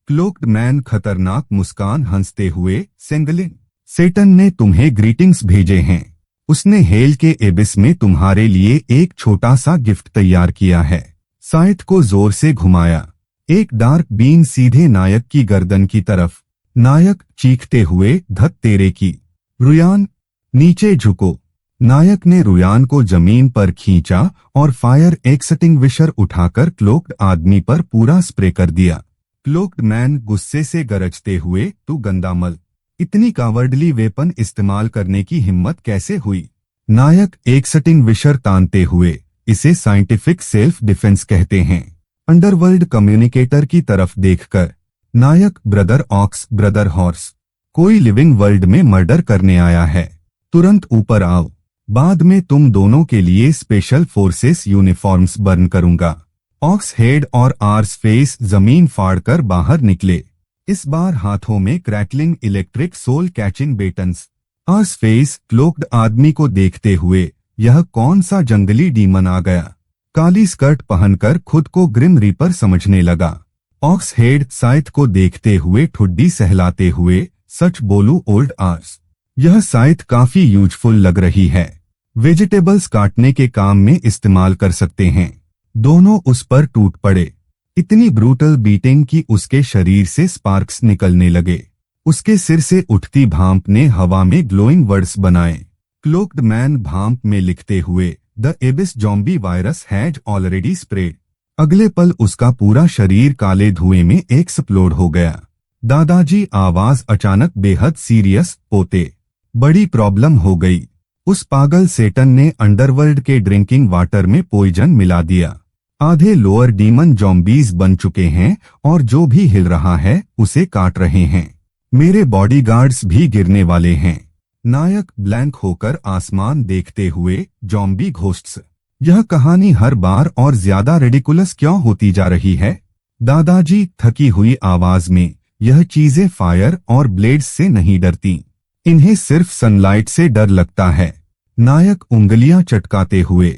क्लोक्ड मैन खतरनाक मुस्कान हंसते हुए, सेंगलिन, सेटन ने तुम्हें ग्रीटिंग्स भेजे हैं। उसने हेल के एबिस में तुम्हारे लिए एक छोटा सा गिफ्ट तैयार किया है। साइथ को जोर से घुमाया। एक डार्क बीन सीधे नायक की गर्दन की तरफ। नायक चीखते हुए, धत तेरे की। रुयान, नीचे झुको। नायक ने रुयान को जमीन पर खींचा और फायर एक्सटिंग्विशर उठाकर क्लोक्ड आदमी पर पूरा स्प्रे कर दिया। क्लोक्ड मैन गुस्से से गरजते हुए, तू गंदा मल, इतनी कावर्डली वेपन इस्तेमाल करने की हिम्मत कैसे हुई? नायक एक्सटिंग्विशर तानते हुए, इसे साइंटिफिक सेल्फ डिफेंस कहते हैं। अंडरवर्ल्ड कम्युनिकेटर की तरफ देखकर, नायक, ब्रदर ऑक्स, ब्रदर हॉर्स, कोई लिविंग वर्ल्ड में मर्डर करने आया है, तुरंत ऊपर आओ, बाद में तुम दोनों के लिए स्पेशल फोर्सेस यूनिफॉर्म्स बर्न करूंगा। ऑक्स हेड और आर्स फेस जमीन फाड़कर बाहर निकले, इस बार हाथों में crackling electric soul catching batons. Horse face cloaked आदमी को देखते हुए, यह कौन सा जंगली डीमन आ गया? काली स्कर्ट पहनकर खुद को ग्रिम रीपर समझने लगा। ऑक्स हेड साइथ को देखते हुए ठुड्डी सहलाते हुए, सच बोलूं ओल्ड आर्स, यह साइथ काफी यूजफुल लग रही है, वेजिटेबल्स काटने के काम में इस्तेमाल कर सकते हैं। दोनों उस पर टूट पड़े, इतनी ब्रूटल बीटिंग कि उसके शरीर से स्पार्क्स निकलने लगे। उसके सिर से उठती भांप ने हवा में ग्लोइंग वर्ड्स बनाए। क्लोक्ड मैन भांप में लिखते हुए, the एबिस zombie virus has already spread. अगले पल उसका पूरा शरीर काले धुएं में एक्सप्लोड हो गया। दादाजी, आवाज अचानक बेहद सीरियस, पोते, बड़ी प्रॉब्लम हो गई। उस पागल सेटन ने अंडरवर्ल्ड के ड्रिंकिंग वाटर में पॉइजन मिला दिया। आधे लोअर डीमन ज़ॉम्बीज बन चुके हैं और जो भी हिल रहा है उसे काट रहे हैं। मेरे बॉडीगार्ड्स भी गिरने वाले हैं। नायक ब्लैंक होकर आसमान देखते हुए, ज़ॉम्बी घोस्ट्स, यह कहानी हर बार और ज्यादा रेडिकुलस क्यों होती जा रही है? दादाजी, थकी हुई आवाज में, यह चीजें फायर और ब्लेड्स से नहीं डरती, इन्हें सिर्फ सनलाइट से डर लगता है। नायक उंगलियां चटकाते हुए,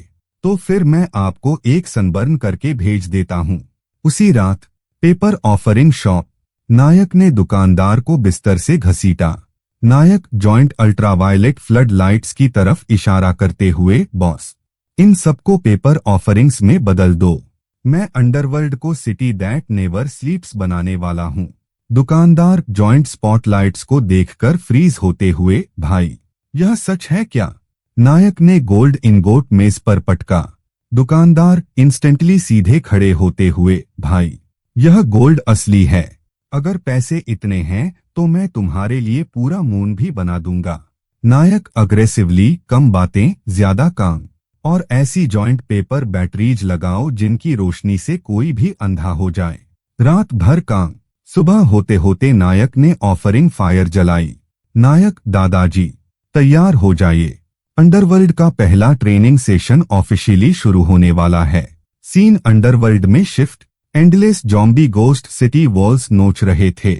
तो फिर मैं आपको एक सनबर्न करके भेज देता हूं। उसी रात, पेपर ऑफरिंग शॉप। नायक ने दुकानदार को बिस्तर से घसीटा। नायक जॉइंट अल्ट्रावायलेट फ्लड लाइट्स की तरफ इशारा करते हुए, बॉस, इन सबको पेपर ऑफरिंग्स में बदल दो। मैं अंडरवर्ल्ड को सिटी दैट नेवर स्लीप्स बनाने वाला हूं। दुकानदार जॉइंट स्पॉटलाइट्स को देखकर फ्रीज होते हुए, भाई, यह सच है क्या? नायक ने गोल्ड इनगोट मेज पर पटका। दुकानदार इंस्टेंटली सीधे खड़े होते हुए, भाई, यह गोल्ड असली है। अगर पैसे इतने हैं तो मैं तुम्हारे लिए पूरा मून भी बना दूंगा। नायक अग्रेसिवली, कम बातें ज्यादा काम, और ऐसी जॉइंट पेपर बैटरीज लगाओ जिनकी रोशनी से कोई भी अंधा हो जाए। रात भर काम। सुबह होते होते नायक ने ऑफरिंग फायर जलाई। नायक, दादाजी, तैयार हो जाइए, अंडरवर्ल्ड का पहला ट्रेनिंग सेशन ऑफिशियली शुरू होने वाला है। सीन अंडरवर्ल्ड में shift. Endless zombie ghost city walls नोच रहे थे।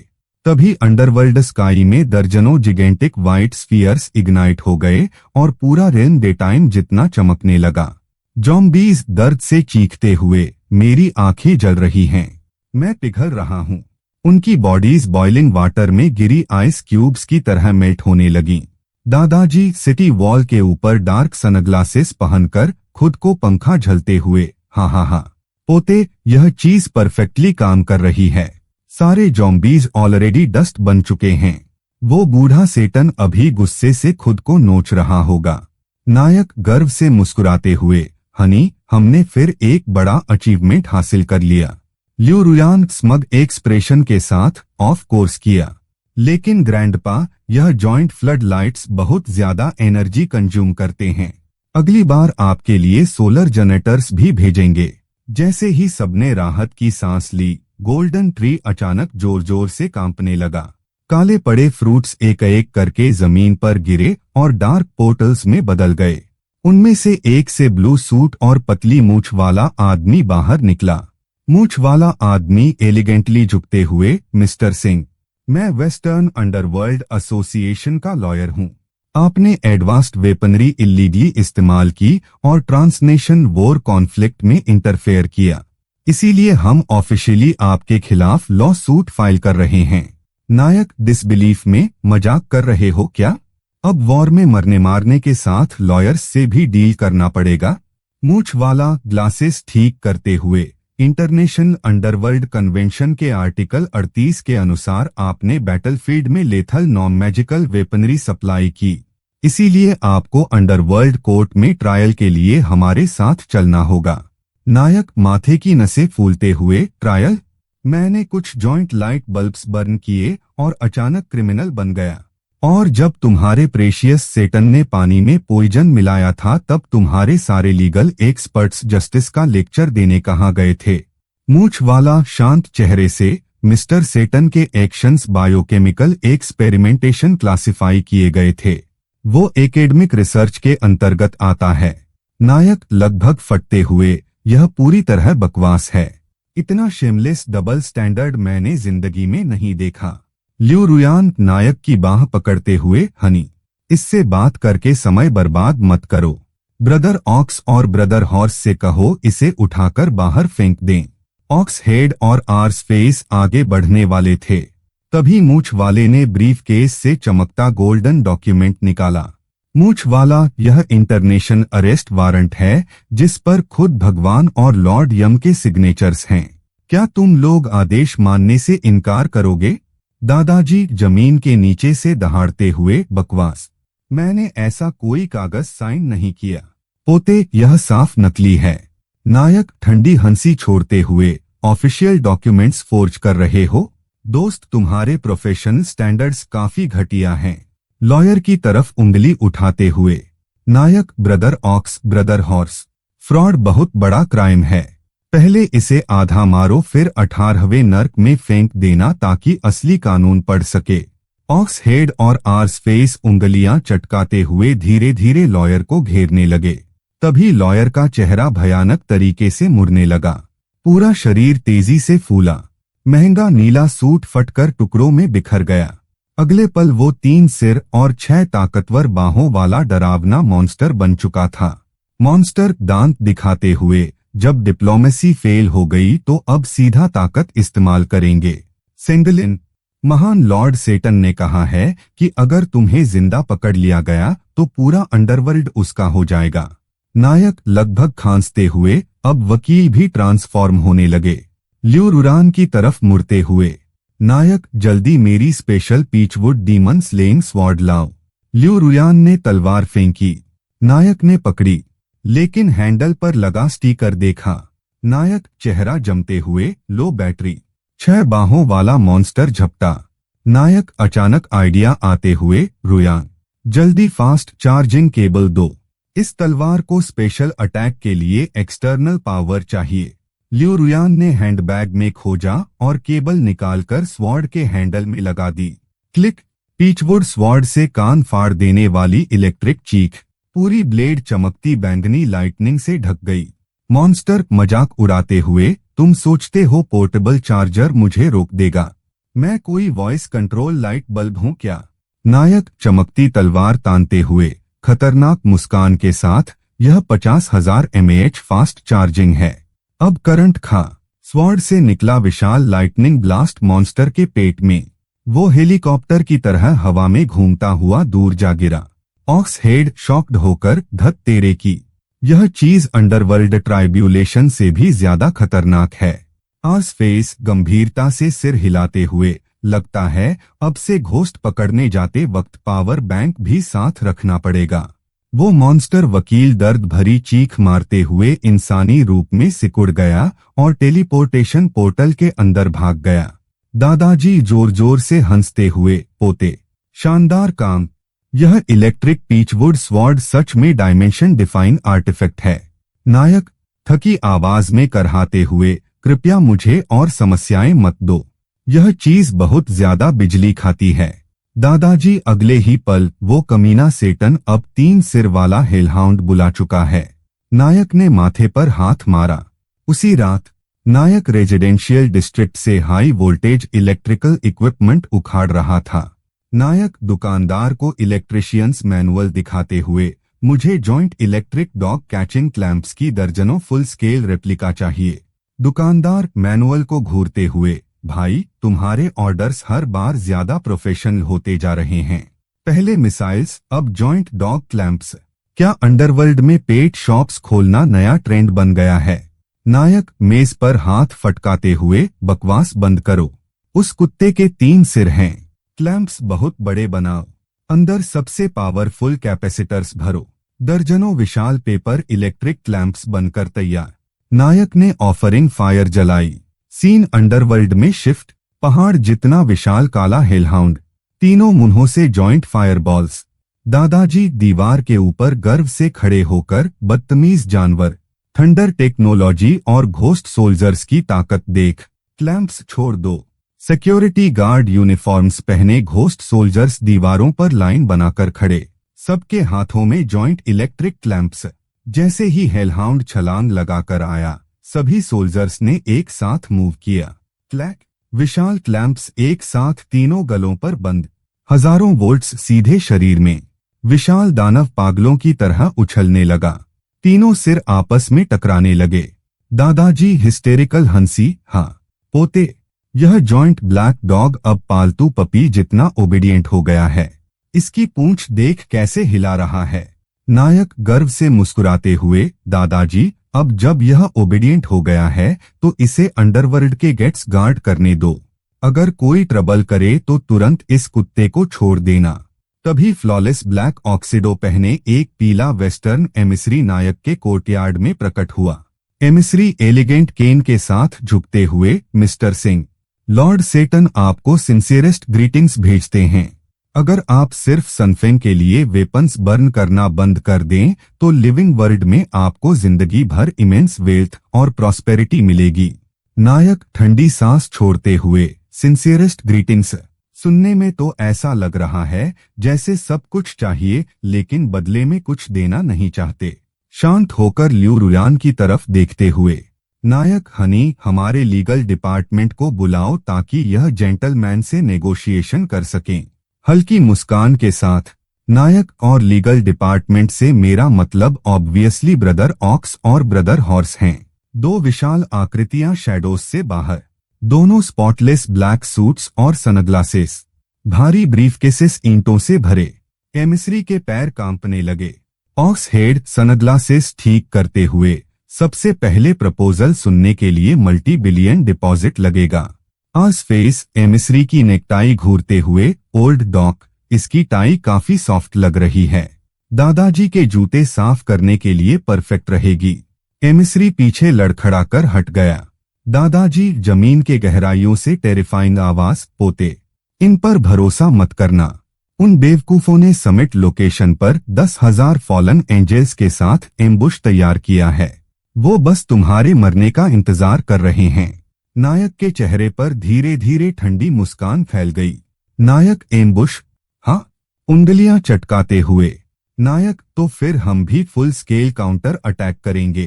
तभी अंडरवर्ल्ड स्काई में दर्जनों जिगेंटिक व्हाइट स्फीयर्स इग्नाइट हो गए और पूरा रेन डे टाइम जितना चमकने लगा। ज़ॉम्बीज दर्द से चीखते हुए, मेरी आंखें जल रही हैं, मैं पिघल रहा हूं। उनकी बॉडीज बॉइलिंग वाटर में गिरी आइस क्यूब्स की तरह मेल्ट होने लगीं। दादाजी सिटी वॉल के ऊपर डार्क सनग्लासेस पहनकर खुद को पंखा झलते हुए, हा हा हा, पोते, यह चीज परफेक्टली काम कर रही है। सारे ज़ॉम्बीज ऑलरेडी डस्ट बन चुके हैं। वो बूढ़ा सेटन अभी गुस्से से खुद को नोच रहा होगा। नायक गर्व से मुस्कुराते हुए, हनी, हमने फिर एक बड़ा अचीवमेंट हासिल कर लिया। ल्यू रुयान स्मग एक्सप्रेशन के साथ ऑफ कोर्स किया। लेकिन ग्रैंडपा, यह जॉइंट फ्लड लाइट्स बहुत ज्यादा एनर्जी कंज्यूम करते हैं। अगली बार आपके लिए सोलर जनरेटर्स भी भेजेंगे। जैसे ही सबने राहत की सांस ली, गोल्डन ट्री अचानक जोर जोर से कांपने लगा। काले पड़े फ्रूट्स एक एक करके जमीन पर गिरे और डार्क पोर्टल्स में बदल गए। उनमें से एक से ब्लू सूट और पतली मूछ वाला आदमी बाहर निकला। मूछ वाला आदमी एलिगेंटली झुकते हुए, मिस्टर सिंह, मैं वेस्टर्न अंडरवर्ल्ड एसोसिएशन का लॉयर हूं। आपने एडवांस्ड वेपनरी इल्लीगली इस्तेमाल की और ट्रांसनेशन वॉर कॉन्फ्लिक्ट में इंटरफेयर किया, इसीलिए हम ऑफिशियली आपके खिलाफ लॉ सूट फाइल कर रहे हैं। नायक डिसबिलीफ में, मजाक कर रहे हो क्या? अब वॉर में मरने मारने के साथ लॉयर्स से भी डील करना पड़ेगा। मूछ वाला ग्लासेस ठीक करते हुए, इंटरनेशनल अंडरवर्ल्ड कन्वेंशन के आर्टिकल 38 के अनुसार आपने बैटलफील्ड में lethal non magical weaponry supply की, इसीलिए आपको अंडरवर्ल्ड कोर्ट में ट्रायल के लिए हमारे साथ चलना होगा। नायक माथे की नसें फूलते हुए, ट्रायल? मैंने कुछ जॉइंट लाइट बल्ब्स बर्न किए और अचानक क्रिमिनल बन गया। और जब तुम्हारे प्रेशियस सेटन ने पानी में पॉइजन मिलाया था तब तुम्हारे सारे लीगल एक्सपर्ट्स जस्टिस का लेक्चर देने कहाँ गए थे? मूंछ वाला शांत चेहरे से, मिस्टर सेटन के एक्शंस बायोकेमिकल एक्सपेरिमेंटेशन क्लासिफाई किए गए थे। वो एकेडमिक रिसर्च के अंतर्गत आता है। नायक लगभग फटते हुए, यह पूरी तरह बकवास है। इतना शेमलेस डबल स्टैंडर्ड मैंने जिंदगी में नहीं देखा। ल्यू रुयान नायक की बाह पकड़ते हुए, हनी, इससे बात करके समय बर्बाद मत करो। ब्रदर ऑक्स और ब्रदर हॉर्स से कहो इसे उठाकर बाहर फेंक दें। ऑक्स हेड और आर्स फेस आगे बढ़ने वाले थे, तभी मूंछ वाले ने ब्रीफ केस से चमकता गोल्डन डॉक्यूमेंट निकाला। मूंछ वाला, यह इंटरनेशनल अरेस्ट वारंट है जिस पर खुद भगवान और लॉर्ड यम के सिग्नेचर्स हैं। क्या तुम लोग आदेश मानने से इनकार करोगे? दादाजी जमीन के नीचे से दहाड़ते हुए, बकवास, मैंने ऐसा कोई कागज साइन नहीं किया। पोते, यह साफ नकली है। नायक ठंडी हंसी छोड़ते हुए, ऑफिशियल डॉक्यूमेंट्स फोर्ज कर रहे हो? दोस्त, तुम्हारे प्रोफेशनल स्टैंडर्ड्स काफी घटिया हैं। लॉयर की तरफ उंगली उठाते हुए, Nayak, brother ox, brother horse, fraud बहुत बड़ा क्राइम है। पहले इसे आधा मारो फिर 18वें नर्क में फेंक देना ताकि असली कानून पढ़ सके। ऑक्स हेड और आर्स फेस उंगलियां चटकाते हुए धीरे धीरे लॉयर को घेरने लगे। तभी लॉयर का चेहरा भयानक तरीके से मुड़ने लगा। पूरा शरीर तेजी से फूला। महंगा नीला सूट फटकर टुकड़ों में बिखर गया। अगले पल वो 3 सिर और 6 ताकतवर बाहों वाला डरावना मॉन्स्टर बन चुका था। मॉन्स्टर दांत दिखाते हुए, जब डिप्लोमेसी फेल हो गई तो अब सीधा ताकत इस्तेमाल करेंगे। सेंगलिन, महान लॉर्ड सेटन ने कहा है कि अगर तुम्हें जिंदा पकड़ लिया गया तो पूरा अंडरवर्ल्ड उसका हो जाएगा। नायक लगभग खांसते हुए, अब वकील भी ट्रांसफॉर्म होने लगे। ल्यू रुरान की तरफ मुड़ते हुए, नायक, जल्दी मेरी स्पेशल पीचवुड डीमन स्लेइंग स्वॉर्ड लाओ। ल्यू रुयान ने तलवार फेंकी। नायक ने पकड़ी, लेकिन हैंडल पर लगा स्टिकर देखा। नायक चेहरा जमते हुए, लो बैटरी। 6 बाहों वाला मॉन्स्टर झपटा। नायक अचानक आइडिया आते हुए, रुयान, जल्दी फास्ट चार्जिंग केबल दो। इस तलवार को स्पेशल अटैक के लिए एक्सटर्नल पावर चाहिए। ल्यू रुयान ने हैंडबैग में खोजा और केबल निकालकर स्वॉर्ड के हैंडल में लगा दी। क्लिक, पीचवुड स्वॉर्ड से कान फाड़ देने वाली इलेक्ट्रिक चीख। पूरी ब्लेड चमकती बैंगनी लाइटनिंग से ढक गई। मॉन्स्टर मजाक उड़ाते हुए, तुम सोचते हो पोर्टेबल चार्जर मुझे रोक देगा? मैं कोई वॉइस कंट्रोल लाइट बल्ब हूं क्या? नायक चमकती तलवार तानते हुए, खतरनाक मुस्कान के साथ, यह 50,000 mAh फास्ट चार्जिंग है। अब करंट खा। स्वॉर्ड से निकला विशाल लाइटनिंग ब्लास्ट मॉन्स्टर के पेट में। वो हेलीकॉप्टर की तरह हवा में घूमता हुआ दूर जा गिरा। ऑक्स हेड शॉक्ड होकर, धत तेरे की, यह चीज अंडरवर्ल्ड ट्राइब्यूलेशन से भी ज्यादा खतरनाक है। आर्स फेस गंभीरता से सिर हिलाते हुए, लगता है अब से घोस्ट पकड़ने जाते वक्त पावर बैंक भी साथ रखना पड़ेगा। वो मॉन्स्टर वकील दर्द भरी चीख मारते हुए इंसानी रूप में सिकुड़ गया और टेलीपोर्टेशन पोर्टल के अंदर भाग गया। दादाजी जोर जोर से हंसते हुए, पोते, शानदार काम। यह इलेक्ट्रिक पीचवुड स्वॉर्ड सच में डायमेंशन डिफाइन आर्टिफैक्ट है। नायक थकी आवाज में करहाते हुए, कृपया मुझे और समस्याएं मत दो। यह चीज बहुत ज्यादा बिजली खाती है। दादाजी अगले ही पल, वो कमीना सेटन अब 3 सिर वाला हेलहाउंड बुला चुका है। नायक ने माथे पर हाथ मारा। उसी रात नायक रेजिडेंशियल डिस्ट्रिक्ट से हाई वोल्टेज इलेक्ट्रिकल इक्विपमेंट उखाड़ रहा था। नायक दुकानदार को इलेक्ट्रिशियंस मैनुअल दिखाते हुए, मुझे joint electric dog catching clamps की दर्जनों फुल स्केल रेप्लिका चाहिए। दुकानदार मैनुअल को घूरते हुए, भाई, तुम्हारे ऑर्डर्स हर बार ज्यादा प्रोफेशनल होते जा रहे हैं। पहले मिसाइल्स, अब जॉइंट डॉग क्लैंप्स। क्या अंडरवर्ल्ड में पेट शॉप्स खोलना नया ट्रेंड बन गया है? नायक मेज पर हाथ फटकाते हुए, बकवास बंद करो। उस कुत्ते के 3 सिर हैं। क्लैंप्स बहुत बड़े बनाओ। अंदर सबसे पावरफुल कैपेसिटर्स भरो। दर्जनों विशाल पेपर इलेक्ट्रिक लैंप्स बनकर तैयार। नायक ने ऑफरिंग फायर जलाई। सीन अंडरवर्ल्ड में शिफ्ट। पहाड़ जितना विशाल काला हेलहाउंड, तीनों मुंहों से जॉइंट फायरबॉल्स। दादाजी दीवार के ऊपर गर्व से खड़े होकर बदतमीज जानवर। थंडर टेक्नोलॉजी और घोस्ट सोल्जर्स की ताकत देख। क्लैंप्स छोड़ दो। सिक्योरिटी गार्ड यूनिफॉर्म्स पहने घोस्ट सोल्जर्स दीवारों पर लाइन बनाकर खड़े, सबके हाथों में जॉइंट इलेक्ट्रिक क्लैंप्स। जैसे ही हेलहाउंड छलांग लगाकर आया, सभी सोल्जर्स ने एक साथ मूव किया। क्लैक। विशाल क्लैंप्स एक साथ तीनों गलों पर बंद। हजारों वोल्ट्स सीधे शरीर में। विशाल दानव पागलों की तरह उछलने लगा। तीनों सिर आपस में टकराने लगे। दादाजी हिस्टेरिकल हंसी। हाँ पोते, यह जॉइंट ब्लैक डॉग अब पालतू पपी जितना ओबीडिएंट हो गया है। इसकी पूंछ देख कैसे हिला रहा है। नायक गर्व से मुस्कुराते हुए, दादाजी अब जब यह ओबीडिएंट हो गया है तो इसे अंडरवर्ल्ड के गेट्स गार्ड करने दो। अगर कोई ट्रबल करे तो तुरंत इस कुत्ते को छोड़ देना। तभी फ्लॉलेस ब्लैक ऑक्सीडो पहने एक पीला वेस्टर्न एमिसरी नायक के कोर्टयार्ड में प्रकट हुआ। एमिसरी एलिगेंट केन के साथ झुकते हुए, मिस्टर सिंह, लॉर्ड सेटन आपको सिंसियरेस्ट ग्रीटिंग्स भेजते हैं। अगर आप सिर्फ सनफेंग के लिए वेपन्स बर्न करना बंद कर दें तो लिविंग वर्ल्ड में आपको जिंदगी भर इमेंस वेल्थ और प्रॉस्पेरिटी मिलेगी। नायक ठंडी सांस छोड़ते हुए, सिंसियरेस्ट ग्रीटिंग्स सुनने में तो ऐसा लग रहा है जैसे सब कुछ चाहिए लेकिन बदले में कुछ देना नहीं चाहते। शांत होकर ल्यू रुयान की तरफ देखते हुए, नायक, हनी, हमारे लीगल डिपार्टमेंट को बुलाओ ताकि यह जेंटलमैन से नेगोशिएशन कर सकें। हल्की मुस्कान के साथ, नायक, और लीगल डिपार्टमेंट से मेरा मतलब ऑब्वियसली ब्रदर ऑक्स और ब्रदर हॉर्स हैं। दो विशाल आकृतियां शैडोज से बाहर, दोनों स्पॉटलेस ब्लैक सूट्स और सनग्लासेस, भारी ब्रीफकेसेस ईंटों से भरे। एमिसरी के पैर कांपने लगे। ऑक्स हेड सनग्लासेस ठीक करते हुए, सबसे पहले प्रपोजल सुनने के लिए मल्टी बिलियन डिपॉजिट लगेगा। आज फेस एमिसरी की नेकटाई घूरते हुए, ओल्ड डॉक, इसकी टाई काफी सॉफ्ट लग रही है। दादाजी के जूते साफ करने के लिए परफेक्ट रहेगी। एमिसरी पीछे लड़खड़ाकर हट गया। दादाजी जमीन के गहराइयों से टेरिफाइंग आवाज, पोते, इन पर भरोसा मत करना। उन बेवकूफों ने समिट लोकेशन पर 10,000 फॉलन एंजल्स के साथ एम्बुश तैयार किया है। वो बस तुम्हारे मरने का इंतजार कर रहे हैं। नायक के चेहरे पर धीरे धीरे ठंडी मुस्कान फैल गई। नायक, एम्बुश? हाँ, उंगलियां चटकाते हुए, नायक, तो फिर हम भी फुल स्केल काउंटर अटैक करेंगे।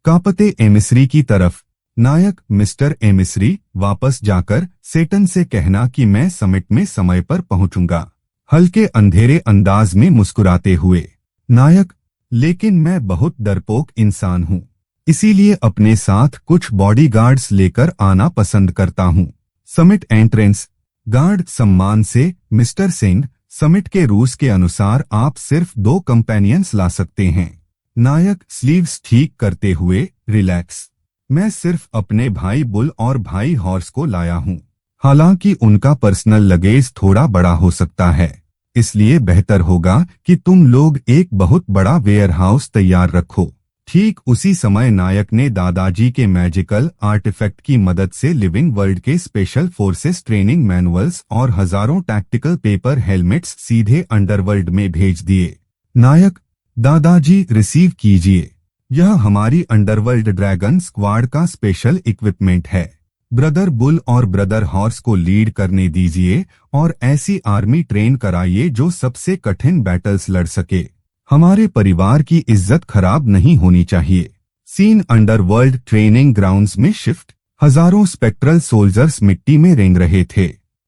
कांपते एमिसरी की तरफ, नायक, मिस्टर एमिसरी, वापस जाकर सेटन से कहना कि मैं समिट में समय पर पहुंचूंगा। हल्के अंधेरे अंदाज में मुस्कुराते हुए, नायक, लेकिन मैं बहुत डरपोक इंसान हूँ, इसीलिए अपने साथ कुछ बॉडीगार्ड्स लेकर आना पसंद करता हूँ। समिट एंट्रेंस गार्ड, सम्मान से, मिस्टर सिंह, समिट के रूल्स के अनुसार आप सिर्फ 2 कंपेनियंस ला सकते हैं। नायक, स्लीव्स ठीक करते हुए, रिलैक्स, मैं सिर्फ अपने भाई बुल और भाई हॉर्स को लाया हूँ। हालांकि उनका पर्सनल लगेज थोड़ा बड़ा हो सकता है, इसलिए बेहतर होगा कि तुम लोग एक बहुत बड़ा वेयरहाउस तैयार रखो। ठीक उसी समय नायक ने दादाजी के मैजिकल आर्टिफैक्ट की मदद से लिविंग वर्ल्ड के स्पेशल फोर्सेस ट्रेनिंग मैनुअल्स और हजारों टैक्टिकल पेपर हेलमेट्स सीधे अंडरवर्ल्ड में भेज दिए। नायक, दादाजी रिसीव कीजिए, यह हमारी अंडरवर्ल्ड ड्रैगन स्क्वाड का स्पेशल इक्विपमेंट है। ब्रदर बुल और ब्रदर हॉर्स को लीड करने दीजिए और ऐसी आर्मी ट्रेन कराइए जो सबसे कठिन बैटल्स लड़ सके। हमारे परिवार की इज्जत खराब नहीं होनी चाहिए। सीन अंडरवर्ल्ड ट्रेनिंग ग्राउंड्स में शिफ्ट, हजारों स्पेक्ट्रल सोल्जर्स मिट्टी में रेंग रहे थे,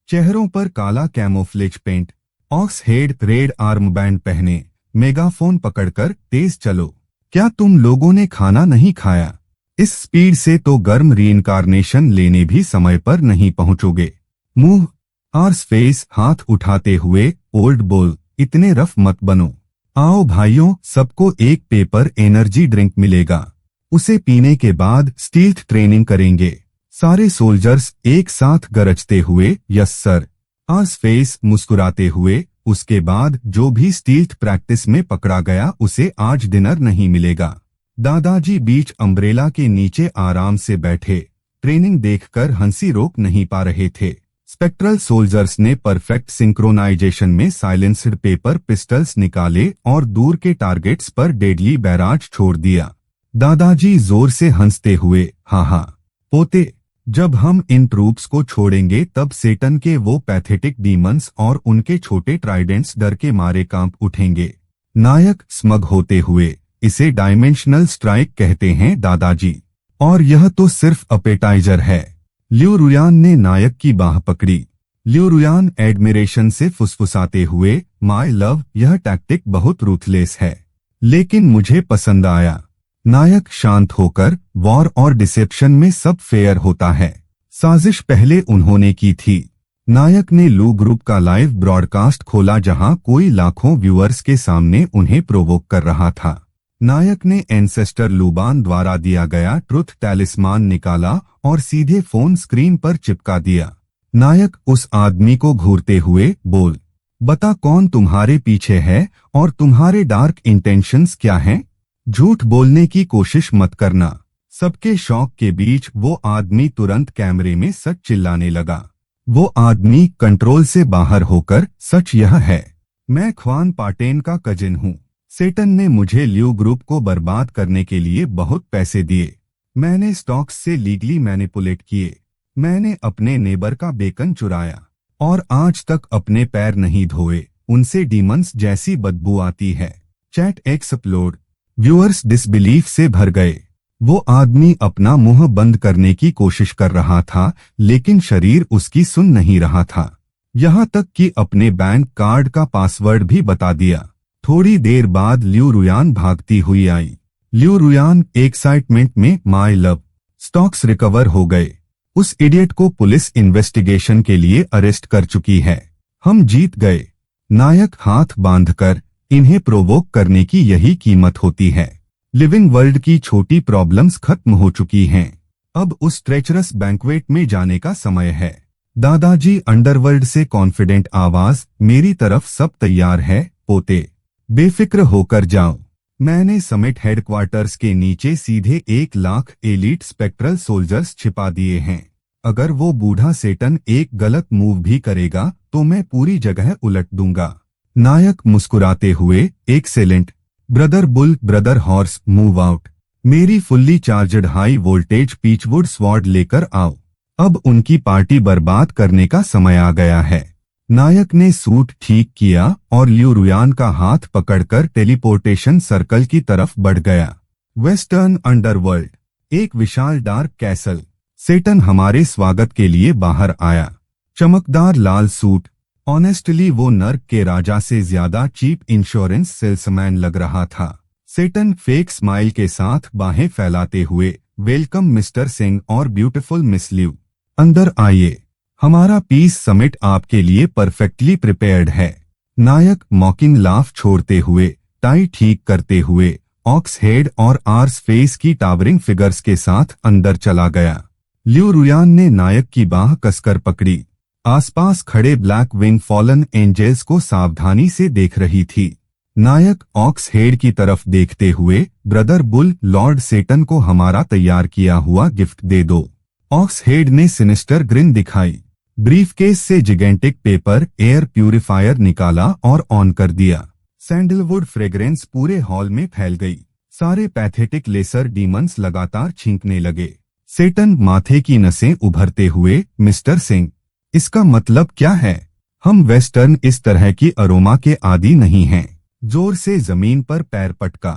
चेहरों पर काला camouflage paint, ox head red arm band पहने, मेगाफोन पकड़कर तेज चलो। क्या तुम लोगों ने खाना नहीं खाया? इस स्पीड से तो गर्म रीइंकारनेशन लेने भी समय पर नहीं पहुंचोगे। मुंह आर्स फेस हाथ उठाते हुए, ओल्ड बोल, इतने रफ मत बनो। आओ भाइयों, सबको एक पेपर एनर्जी ड्रिंक मिलेगा, उसे पीने के बाद स्टील्थ ट्रेनिंग करेंगे। सारे सोल्जर्स एक साथ गरजते हुए, यस सर। आर्स फेस मुस्कुराते हुए, उसके बाद जो भी स्टील्थ प्रैक्टिस में पकड़ा गया उसे आज डिनर नहीं मिलेगा। दादाजी बीच अम्ब्रेला के नीचे आराम से बैठे ट्रेनिंग देखकर हंसी रोक नहीं पा रहे थे। स्पेक्ट्रल सोल्जर्स ने परफेक्ट सिंक्रोनाइजेशन में साइलेंस्ड पेपर पिस्टल्स निकाले और दूर के टारगेट्स पर डेडली बैराज छोड़ दिया। दादाजी जोर से हंसते हुए, हाँ पोते, जब हम इन ट्रूप्स को छोड़ेंगे तब सेटन के वो पैथेटिक डीमंस और उनके छोटे ट्राइडेंट्स डर के मारे कांप उठेंगे। नायक स्मग होते हुए, इसे डायमेंशनल स्ट्राइक कहते हैं दादाजी, और यह तो सिर्फ अपेटाइजर है। लियू रुयान ने नायक की बाह पकड़ी। लियू रुयान एडमिरेशन से फुसफुसाते हुए, माय लव, यह टैक्टिक बहुत रूथलेस है, लेकिन मुझे पसंद आया। नायक शांत होकर, वॉर और डिसेप्शन में सब फेयर होता है। साजिश पहले उन्होंने की थी। नायक ने लू ग्रुप का लाइव ब्रॉडकास्ट खोला जहां कोई लाखों व्यूअर्स के सामने उन्हें प्रोवोक कर रहा था। नायक ने एंसेस्टर लूबान द्वारा दिया गया ट्रुथ टैलिस्मान निकाला और सीधे फोन स्क्रीन पर चिपका दिया। नायक उस आदमी को घूरते हुए, बोल, बता कौन तुम्हारे पीछे है और तुम्हारे डार्क इंटेंशंस क्या हैं? झूठ बोलने की कोशिश मत करना। सबके शौक के बीच वो आदमी तुरंत कैमरे में सच चिल्लाने लगा। वो आदमी कंट्रोल से बाहर होकर, सच यह है, मैं ख्वान पाटेन का कजिन हूँ। सेटन ने मुझे ल्यू ग्रुप को बर्बाद करने के लिए बहुत पैसे दिए। मैंने स्टॉक्स से लीगली मैनिपुलेट किए। मैंने अपने नेबर का बेकन चुराया और आज तक अपने पैर नहीं धोए। उनसे डीमंस जैसी बदबू आती है। Chat explode. व्यूअर्स डिसबिलीफ से भर गए। वो आदमी अपना मुंह बंद करने की कोशिश कर रहा था, लेकिन शरीर उसकी सुन नहीं रहा था। यहाँ तक कि अपने बैंक कार्ड का पासवर्ड भी बता दिया। थोड़ी देर बाद लियू रुयान भागती हुई आई। लियू रुयान एक्साइटमेंट में, माय लव, स्टॉक्स रिकवर हो गए। उस इडियट को पुलिस इन्वेस्टिगेशन के लिए अरेस्ट कर चुकी है। हम जीत गए। नायक हाथ बांधकर, इन्हें प्रोवोक करने की यही कीमत होती है। लिविंग वर्ल्ड की छोटी प्रॉब्लम्स खत्म हो चुकी हैं। अब उस ट्रेचरस बैंक्वेट में जाने का समय है। दादाजी अंडरवर्ल्ड से कॉन्फिडेंट आवाज, मेरी तरफ सब तैयार है पोते, बेफिक्र होकर जाओ। मैंने समिट हेडक्वार्टर्स के नीचे सीधे 1 लाख एलीट स्पेक्ट्रल सोल्जर्स छिपा दिए हैं। अगर वो बूढ़ा सेटन एक गलत मूव भी करेगा तो मैं पूरी जगह उलट दूंगा। नायक मुस्कुराते हुए, excellent brother bull, brother horse, move out. मेरी fully charged high voltage peachwood sword लेकर आओ। अब उनकी पार्टी बर्बाद करने का समय आ गया है। नायक ने सूट ठीक किया और लियू रुयान का हाथ पकड़कर टेलीपोर्टेशन सर्कल की तरफ बढ़ गया। वेस्टर्न अंडरवर्ल्ड, एक विशाल डार्क कैसल। सेटन हमारे स्वागत के लिए बाहर आया। चमकदार लाल सूट। ऑनेस्टली वो नर्क के राजा से ज्यादा चीप इंश्योरेंस सेल्समैन लग रहा था। सेटन फेक स्माइल के साथ बाहें फैलाते हुए, वेलकम मिस्टर सिंह और ब्यूटीफुल मिस लियू, अंदर आइए। हमारा पीस समिट आपके लिए परफेक्टली प्रिपेयर्ड है। नायक मॉकिंग लाफ छोड़ते हुए, टाई ठीक करते हुए, ऑक्स हेड और आर्स फेस की टावरिंग फिगर्स के साथ अंदर चला गया। लियू रुयान ने नायक की बाह कसकर पकड़ी। आसपास खड़े ब्लैक विंग फॉलन एंजल्स को सावधानी से देख रही थी। नायक ऑक्स हेड की तरफ देखते हुए, ब्रदर बुल, लॉर्ड सेटन को हमारा तैयार किया हुआ गिफ्ट दे दो। ऑक्स हेड ने सिनिस्टर ग्रिन दिखाई। ब्रीफकेस से जिगेंटिक पेपर एयर प्यूरिफायर निकाला और ऑन कर दिया। सैंडलवुड फ्रेग्रेंस पूरे हॉल में फैल गई। सारे पैथेटिक लेसर डीमंस लगातार छींकने लगे। सेटन माथे की नसें उभरते हुए, मिस्टर सिंह, इसका मतलब क्या है? हम वेस्टर्न इस तरह की अरोमा के आदी नहीं हैं। जोर से जमीन पर पैर पटका।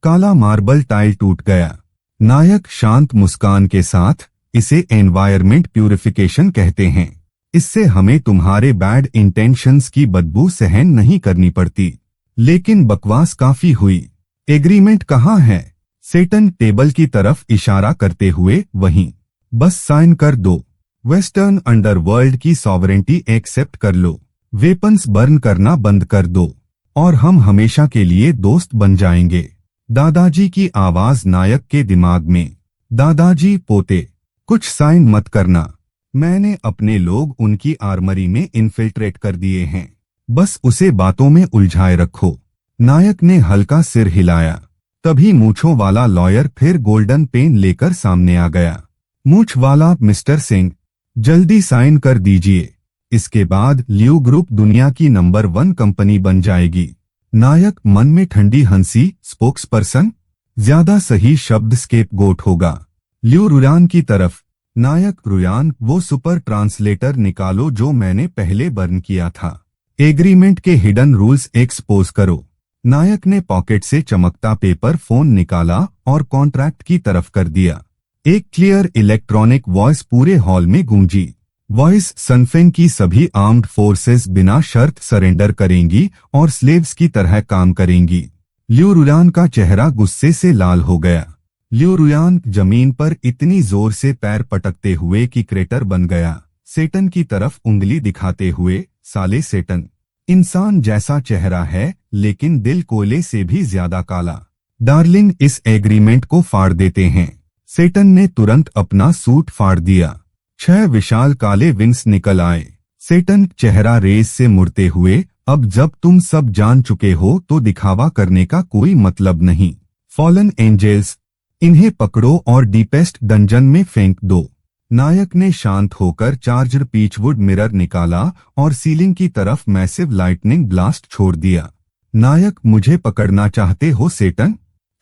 काला मार्बल टाइल टूट गया। नायक शांत मुस्कान के साथ, इसे एनवायरमेंट प्यूरिफिकेशन कहते हैं। इससे हमें तुम्हारे बैड इंटेंशंस की बदबू सहन नहीं करनी पड़ती। लेकिन बकवास काफी हुई। एग्रीमेंट कहाँ है? सेटन टेबल की तरफ इशारा करते हुए, वहीं। बस साइन कर दो। वेस्टर्न अंडरवर्ल्ड की सॉवरेंटी एक्सेप्ट कर लो। वेपन्स बर्न करना बंद कर दो और हम हमेशा के लिए दोस्त बन जाएंगे। दादाजी की आवाज नायक के दिमाग में। दादाजी पोते, कुछ साइन मत करना। मैंने अपने लोग उनकी आर्मरी में इन्फिल्ट्रेट कर दिए हैं। बस उसे बातों में उलझाए रखो। नायक ने हल्का सिर हिलाया। तभी मूंछों वाला लॉयर फिर गोल्डन पेन लेकर सामने आ गया। मूंछ वाला, मिस्टर सिंह, जल्दी साइन कर दीजिए। इसके बाद ल्यू ग्रुप दुनिया की नंबर 1 कंपनी बन जाएगी। नायक मन में ठंडी हंसी। स्पोक्स पर्सन ज्यादा सही शब्द स्केप गोट होगा। ल्यू रुयान की तरफ। नायक, रुयान, वो सुपर ट्रांसलेटर निकालो जो मैंने पहले बर्न किया था। एग्रीमेंट के हिडन रूल्स एक्सपोज करो। नायक ने पॉकेट से चमकता पेपर फोन निकाला और कॉन्ट्रैक्ट की तरफ कर दिया। एक क्लियर इलेक्ट्रॉनिक वॉइस पूरे हॉल में गूंजी। वॉइस, सनफेंग की सभी आर्म्ड फोर्सेस बिना शर्त सरेंडर करेंगी और स्लेव्स की तरह काम करेंगी। ल्यू रुयान का चेहरा गुस्से से लाल हो गया। ल्यू रुयान जमीन पर इतनी जोर से पैर पटकते हुए कि क्रेटर बन गया। सेटन की तरफ उंगली दिखाते हुए, साले सेटन, इंसान जैसा चेहरा है लेकिन दिल कोयले से भी ज्यादा काला। डार्लिंग, इस एग्रीमेंट को फाड़ देते हैं। सेटन ने तुरंत अपना सूट फाड़ दिया। 6 विशाल काले विंग्स निकल आए। सेटन, चेहरा रेस से मुड़ते हुए, अब जब तुम सब जान चुके हो तो दिखावा करने का कोई मतलब नहीं। फॉलन एंजल्स, इन्हें पकड़ो और डीपेस्ट डंजन में फेंक दो। नायक ने शांत होकर चार्जर पीचवुड मिरर निकाला और सीलिंग की तरफ मैसिव लाइटनिंग ब्लास्ट छोड़ दिया। नायक, मुझे पकड़ना चाहते हो सेटन?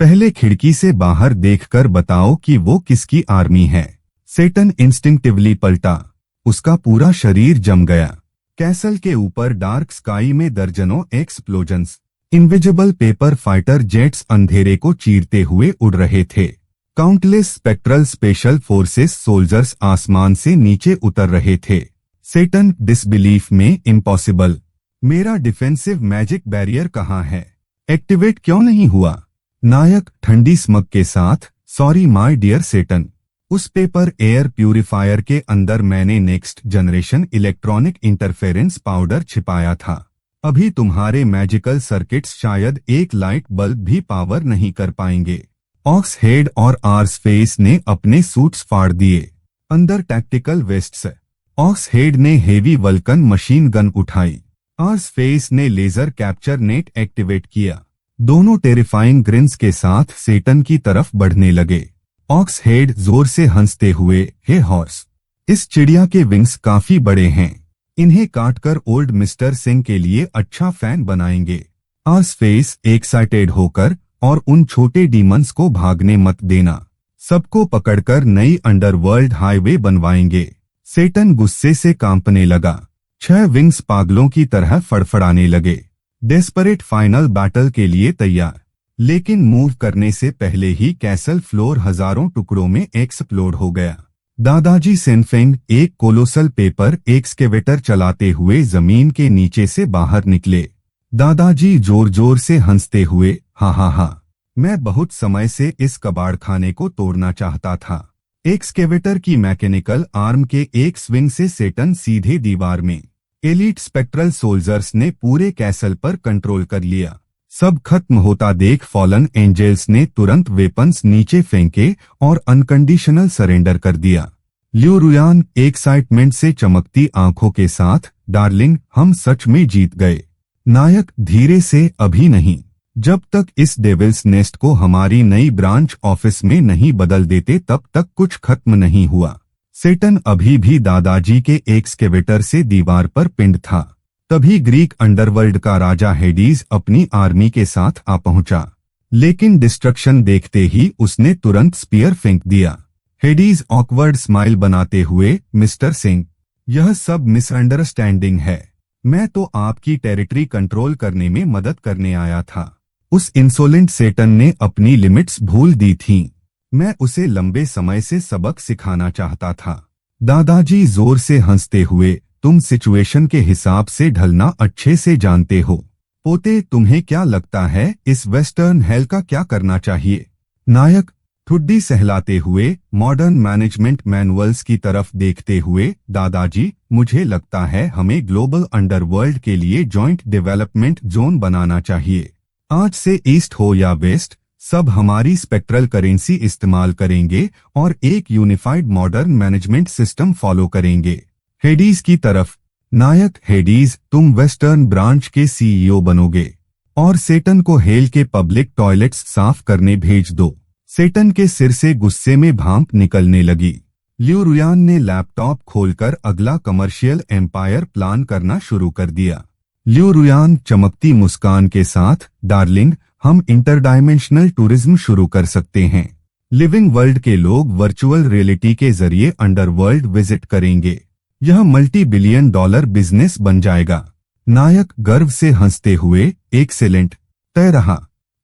पहले खिड़की से बाहर देखकर बताओ कि वो किसकी आर्मी है। सेटन इंस्टिंक्टिवली पलटा। उसका पूरा शरीर जम गया। कैसल के ऊपर डार्क स्काई में दर्जनों explosions. Invisible paper fighter jets अंधेरे को चीरते हुए उड़ रहे थे। Countless spectral special forces soldiers आसमान से नीचे उतर रहे थे। सेटन, डिसबिलीफ में, इम्पॉसिबल। मेरा डिफेंसिव मैजिक बैरियर कहाँ है? एक्टिवेट क्यों नहीं हुआ? नायक, ठंडी स्मग के साथ, सॉरी माय डियर सेटन, उस पेपर एयर प्यूरिफायर के अंदर मैंने next generation electronic interference powder छिपाया था। अभी तुम्हारे मैजिकल सर्किट्स शायद एक लाइट बल्ब भी पावर नहीं कर पाएंगे। ऑक्स हेड और आर्स फेस ने अपने सूट्स फाड़ दिए। अंदर टैक्टिकल वेस्ट्स। ऑक्स हेड ने हेवी वल्कन मशीन गन उठाई। आर्स फेस ने लेजर कैप्चर नेट एक्टिवेट किया। दोनों टेरिफाइंग ग्रिन्स के साथ सेटन की तरफ बढ़ने लगे। ऑक्स हेड जोर से हंसते हुए, हे हॉर्स, इस चिड़िया के विंग्स काफी बड़े हैं। इन्हें काटकर ओल्ड मिस्टर सिंह के लिए अच्छा फैन बनाएंगे। आर्स फेस एक्साइटेड होकर, और उन छोटे डीमंस को भागने मत देना। सबको पकड़कर नई अंडरवर्ल्ड हाईवे बनवाएंगे। सेटन गुस्से से कांपने लगा। 6 विंग्स पागलों की तरह फड़फड़ाने लगे। डेस्परेट फाइनल बैटल के लिए तैयार। लेकिन मूव करने से पहले ही कैसल फ्लोर हजारों टुकड़ों में एक्सप्लोड हो गया। दादाजी सेनफेंग एक कोलोसल पेपर एक्सकेवेटर चलाते हुए जमीन के नीचे से बाहर निकले। दादाजी जोर जोर से हंसते हुए, हा हा हा, मैं बहुत समय से इस कबाड़खाने को तोड़ना चाहता था। एक्सकेवेटर की मैकेनिकल आर्म के एक स्विंग से सेटन सीधे दीवार में। एलीट स्पेक्ट्रल सोल्जर्स ने पूरे कैसल पर कंट्रोल कर लिया। सब खत्म होता देख फॉलन एंजल्स ने तुरंत वेपन्स नीचे फेंके और अनकंडीशनल सरेंडर कर दिया। ल्यू रुयान एक्साइटमेंट से चमकती आंखों के साथ, डार्लिंग, हम सच में जीत गए। नायक, धीरे से, अभी नहीं। जब तक इस डेविल्स नेस्ट को हमारी नई ब्रांच ऑफिस में नहीं बदल देते तब तक कुछ खत्म नहीं हुआ। सेटन अभी भी दादाजी के एक्सकेवेटर से दीवार पर पिंड था। तभी ग्रीक अंडरवर्ल्ड का राजा हेडीज अपनी आर्मी के साथ आ पहुंचा। लेकिन डिस्ट्रक्शन देखते ही उसने तुरंत स्पीयर फेंक दिया। हेडीज ऑकवर्ड स्माइल बनाते हुए, मिस्टर सिंह, यह सब मिसअंडरस्टैंडिंग है। मैं तो आपकी टेरिटरी कंट्रोल करने में मदद करने आया था। उस इंसोलेंट सेटन ने अपनी लिमिट्स भूल दी थीं। मैं उसे लंबे समय से सबक सिखाना चाहता था। दादाजी जोर से हंसते हुए, तुम सिचुएशन के हिसाब से ढलना अच्छे से जानते हो। पोते, तुम्हें क्या लगता है इस वेस्टर्न हेल का क्या करना चाहिए? नायक, ठुड्डी सहलाते हुए, मॉडर्न मैनेजमेंट मैनुअल्स की तरफ देखते हुए, दादाजी, मुझे लगता है हमें ग्लोबल अंडरवर्ल्ड के लिए जॉइंट डेवलपमेंट जोन बनाना चाहिए। आज से ईस्ट हो या वेस्ट, सब हमारी स्पेक्ट्रल करेंसी इस्तेमाल करेंगे और एक unified modern management system follow करेंगे। हेडीज की तरफ। नायक, हेडीज, तुम वेस्टर्न ब्रांच के सीईओ बनोगे और सेटन को हेल के पब्लिक टॉयलेट्स साफ करने भेज दो। सेटन के सिर से गुस्से में भाप निकलने लगी। लियू रुयान ने लैपटॉप खोलकर अगला कमर्शियल एम्पायर प्लान करना शुरू कर दिया। लियू रुयान चमकती मुस्कान के साथ, डार्लिंग, हम इंटरडायमेंशनल टूरिज्म शुरू कर सकते हैं। लिविंग वर्ल्ड के लोग वर्चुअल रियलिटी के जरिए अंडरवर्ल्ड विजिट करेंगे। यह $multi billion बिजनेस बन जाएगा। नायक गर्व से हंसते हुए, एक्सेलेंट, तय रहा।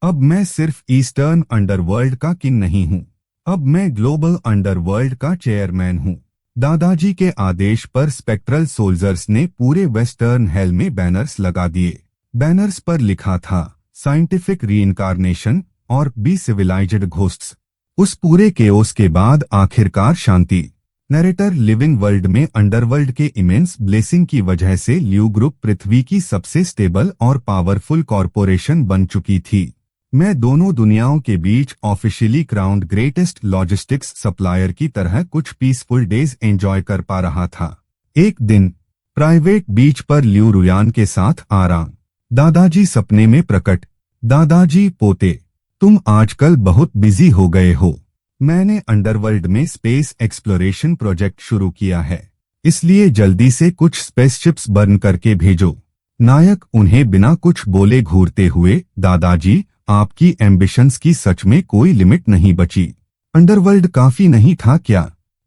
अब मैं सिर्फ ईस्टर्न अंडरवर्ल्ड का किंग नहीं हूँ, अब मैं ग्लोबल अंडरवर्ल्ड का चेयरमैन हूँ। दादाजी के आदेश पर स्पेक्ट्रल सोल्जर्स ने पूरे वेस्टर्न हेल में बैनर्स लगा दिए। बैनर्स पर लिखा था, साइंटिफिक रीइंकारनेशन और बी सिविलाइज्ड घोस्ट्स। उस पूरे केओस के बाद आखिरकार शांति। नरेटर, लिविंग वर्ल्ड में अंडरवर्ल्ड के इमेंस ब्लेसिंग की वजह से लियू ग्रुप पृथ्वी की सबसे स्टेबल और पावरफुल कॉरपोरेशन बन चुकी थी। मैं दोनों दुनियाओं के बीच officially crowned greatest logistics supplier की तरह कुछ पीसफुल डेज एंजॉय कर पा रहा था। एक दिन प्राइवेट बीच पर लियू रुयान के साथ आराम। दादाजी सपने में प्रकट। दादाजी, पोते, तुम आजकल बहुत बिजी हो गए हो। मैंने अंडरवर्ल्ड में स्पेस एक्सप्लोरेशन प्रोजेक्ट शुरू किया है, इसलिए जल्दी से कुछ स्पेसशिप्स बर्न करके भेजो। नायक उन्हें बिना कुछ बोले घूरते हुए, दादाजी, आपकी एम्बिशंस की सच में कोई लिमिट नहीं बची। अंडरवर्ल्ड काफी नहीं था क्या?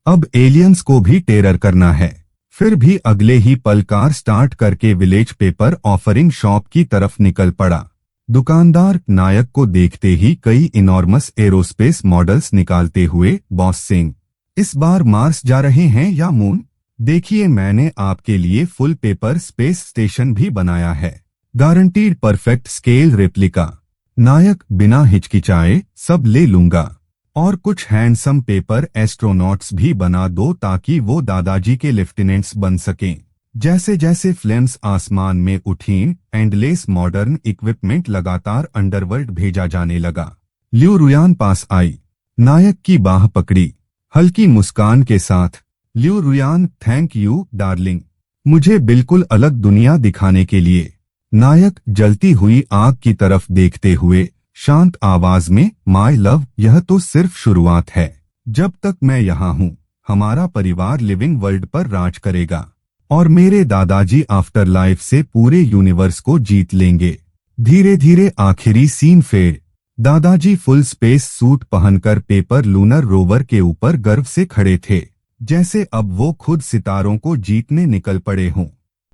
अब एलियंस को भी टेरर करना है। फिर भी अगले ही पल कार स्टार्ट करके विलेज पेपर ऑफरिंग शॉप की तरफ निकल पड़ा। दुकानदार नायक को देखते ही कई इनॉर्मस एरोस्पेस मॉडल्स निकालते हुए, बॉस सिंह, इस बार मार्स जा रहे हैं या मून? देखिए, मैंने आपके लिए फुल पेपर स्पेस स्टेशन भी बनाया है, गारंटीड परफेक्ट स्केल रेप्लिका। नायक बिना हिचकिचाए, सब ले लूंगा, और कुछ हैंडसम पेपर एस्ट्रोनॉट्स भी बना दो ताकि वो दादाजी के लेफ्टिनेंट्स बन सकें। जैसे जैसे फ्लेम्स आसमान में उठीं, एंडलेस मॉडर्न इक्विपमेंट लगातार अंडरवर्ल्ड भेजा जाने लगा। लियू रुयान पास आई, नायक की बाह पकड़ी, हल्की मुस्कान के साथ, लियू रुयान, थैंक यू डार्लिंग, मुझे बिल्कुल अलग दुनिया दिखाने के लिए। नायक जलती हुई आग की तरफ देखते हुए शांत आवाज में, माय लव, यह तो सिर्फ शुरुआत है। जब तक मैं यहाँ हूँ, हमारा परिवार लिविंग वर्ल्ड पर राज करेगा और मेरे दादाजी आफ्टर लाइफ से पूरे यूनिवर्स को जीत लेंगे। धीरे धीरे आखिरी सीन फेड। दादाजी फुल स्पेस सूट पहनकर पेपर लूनर रोवर के ऊपर गर्व से खड़े थे, जैसे अब वो खुद सितारों को जीतने निकल पड़े हों।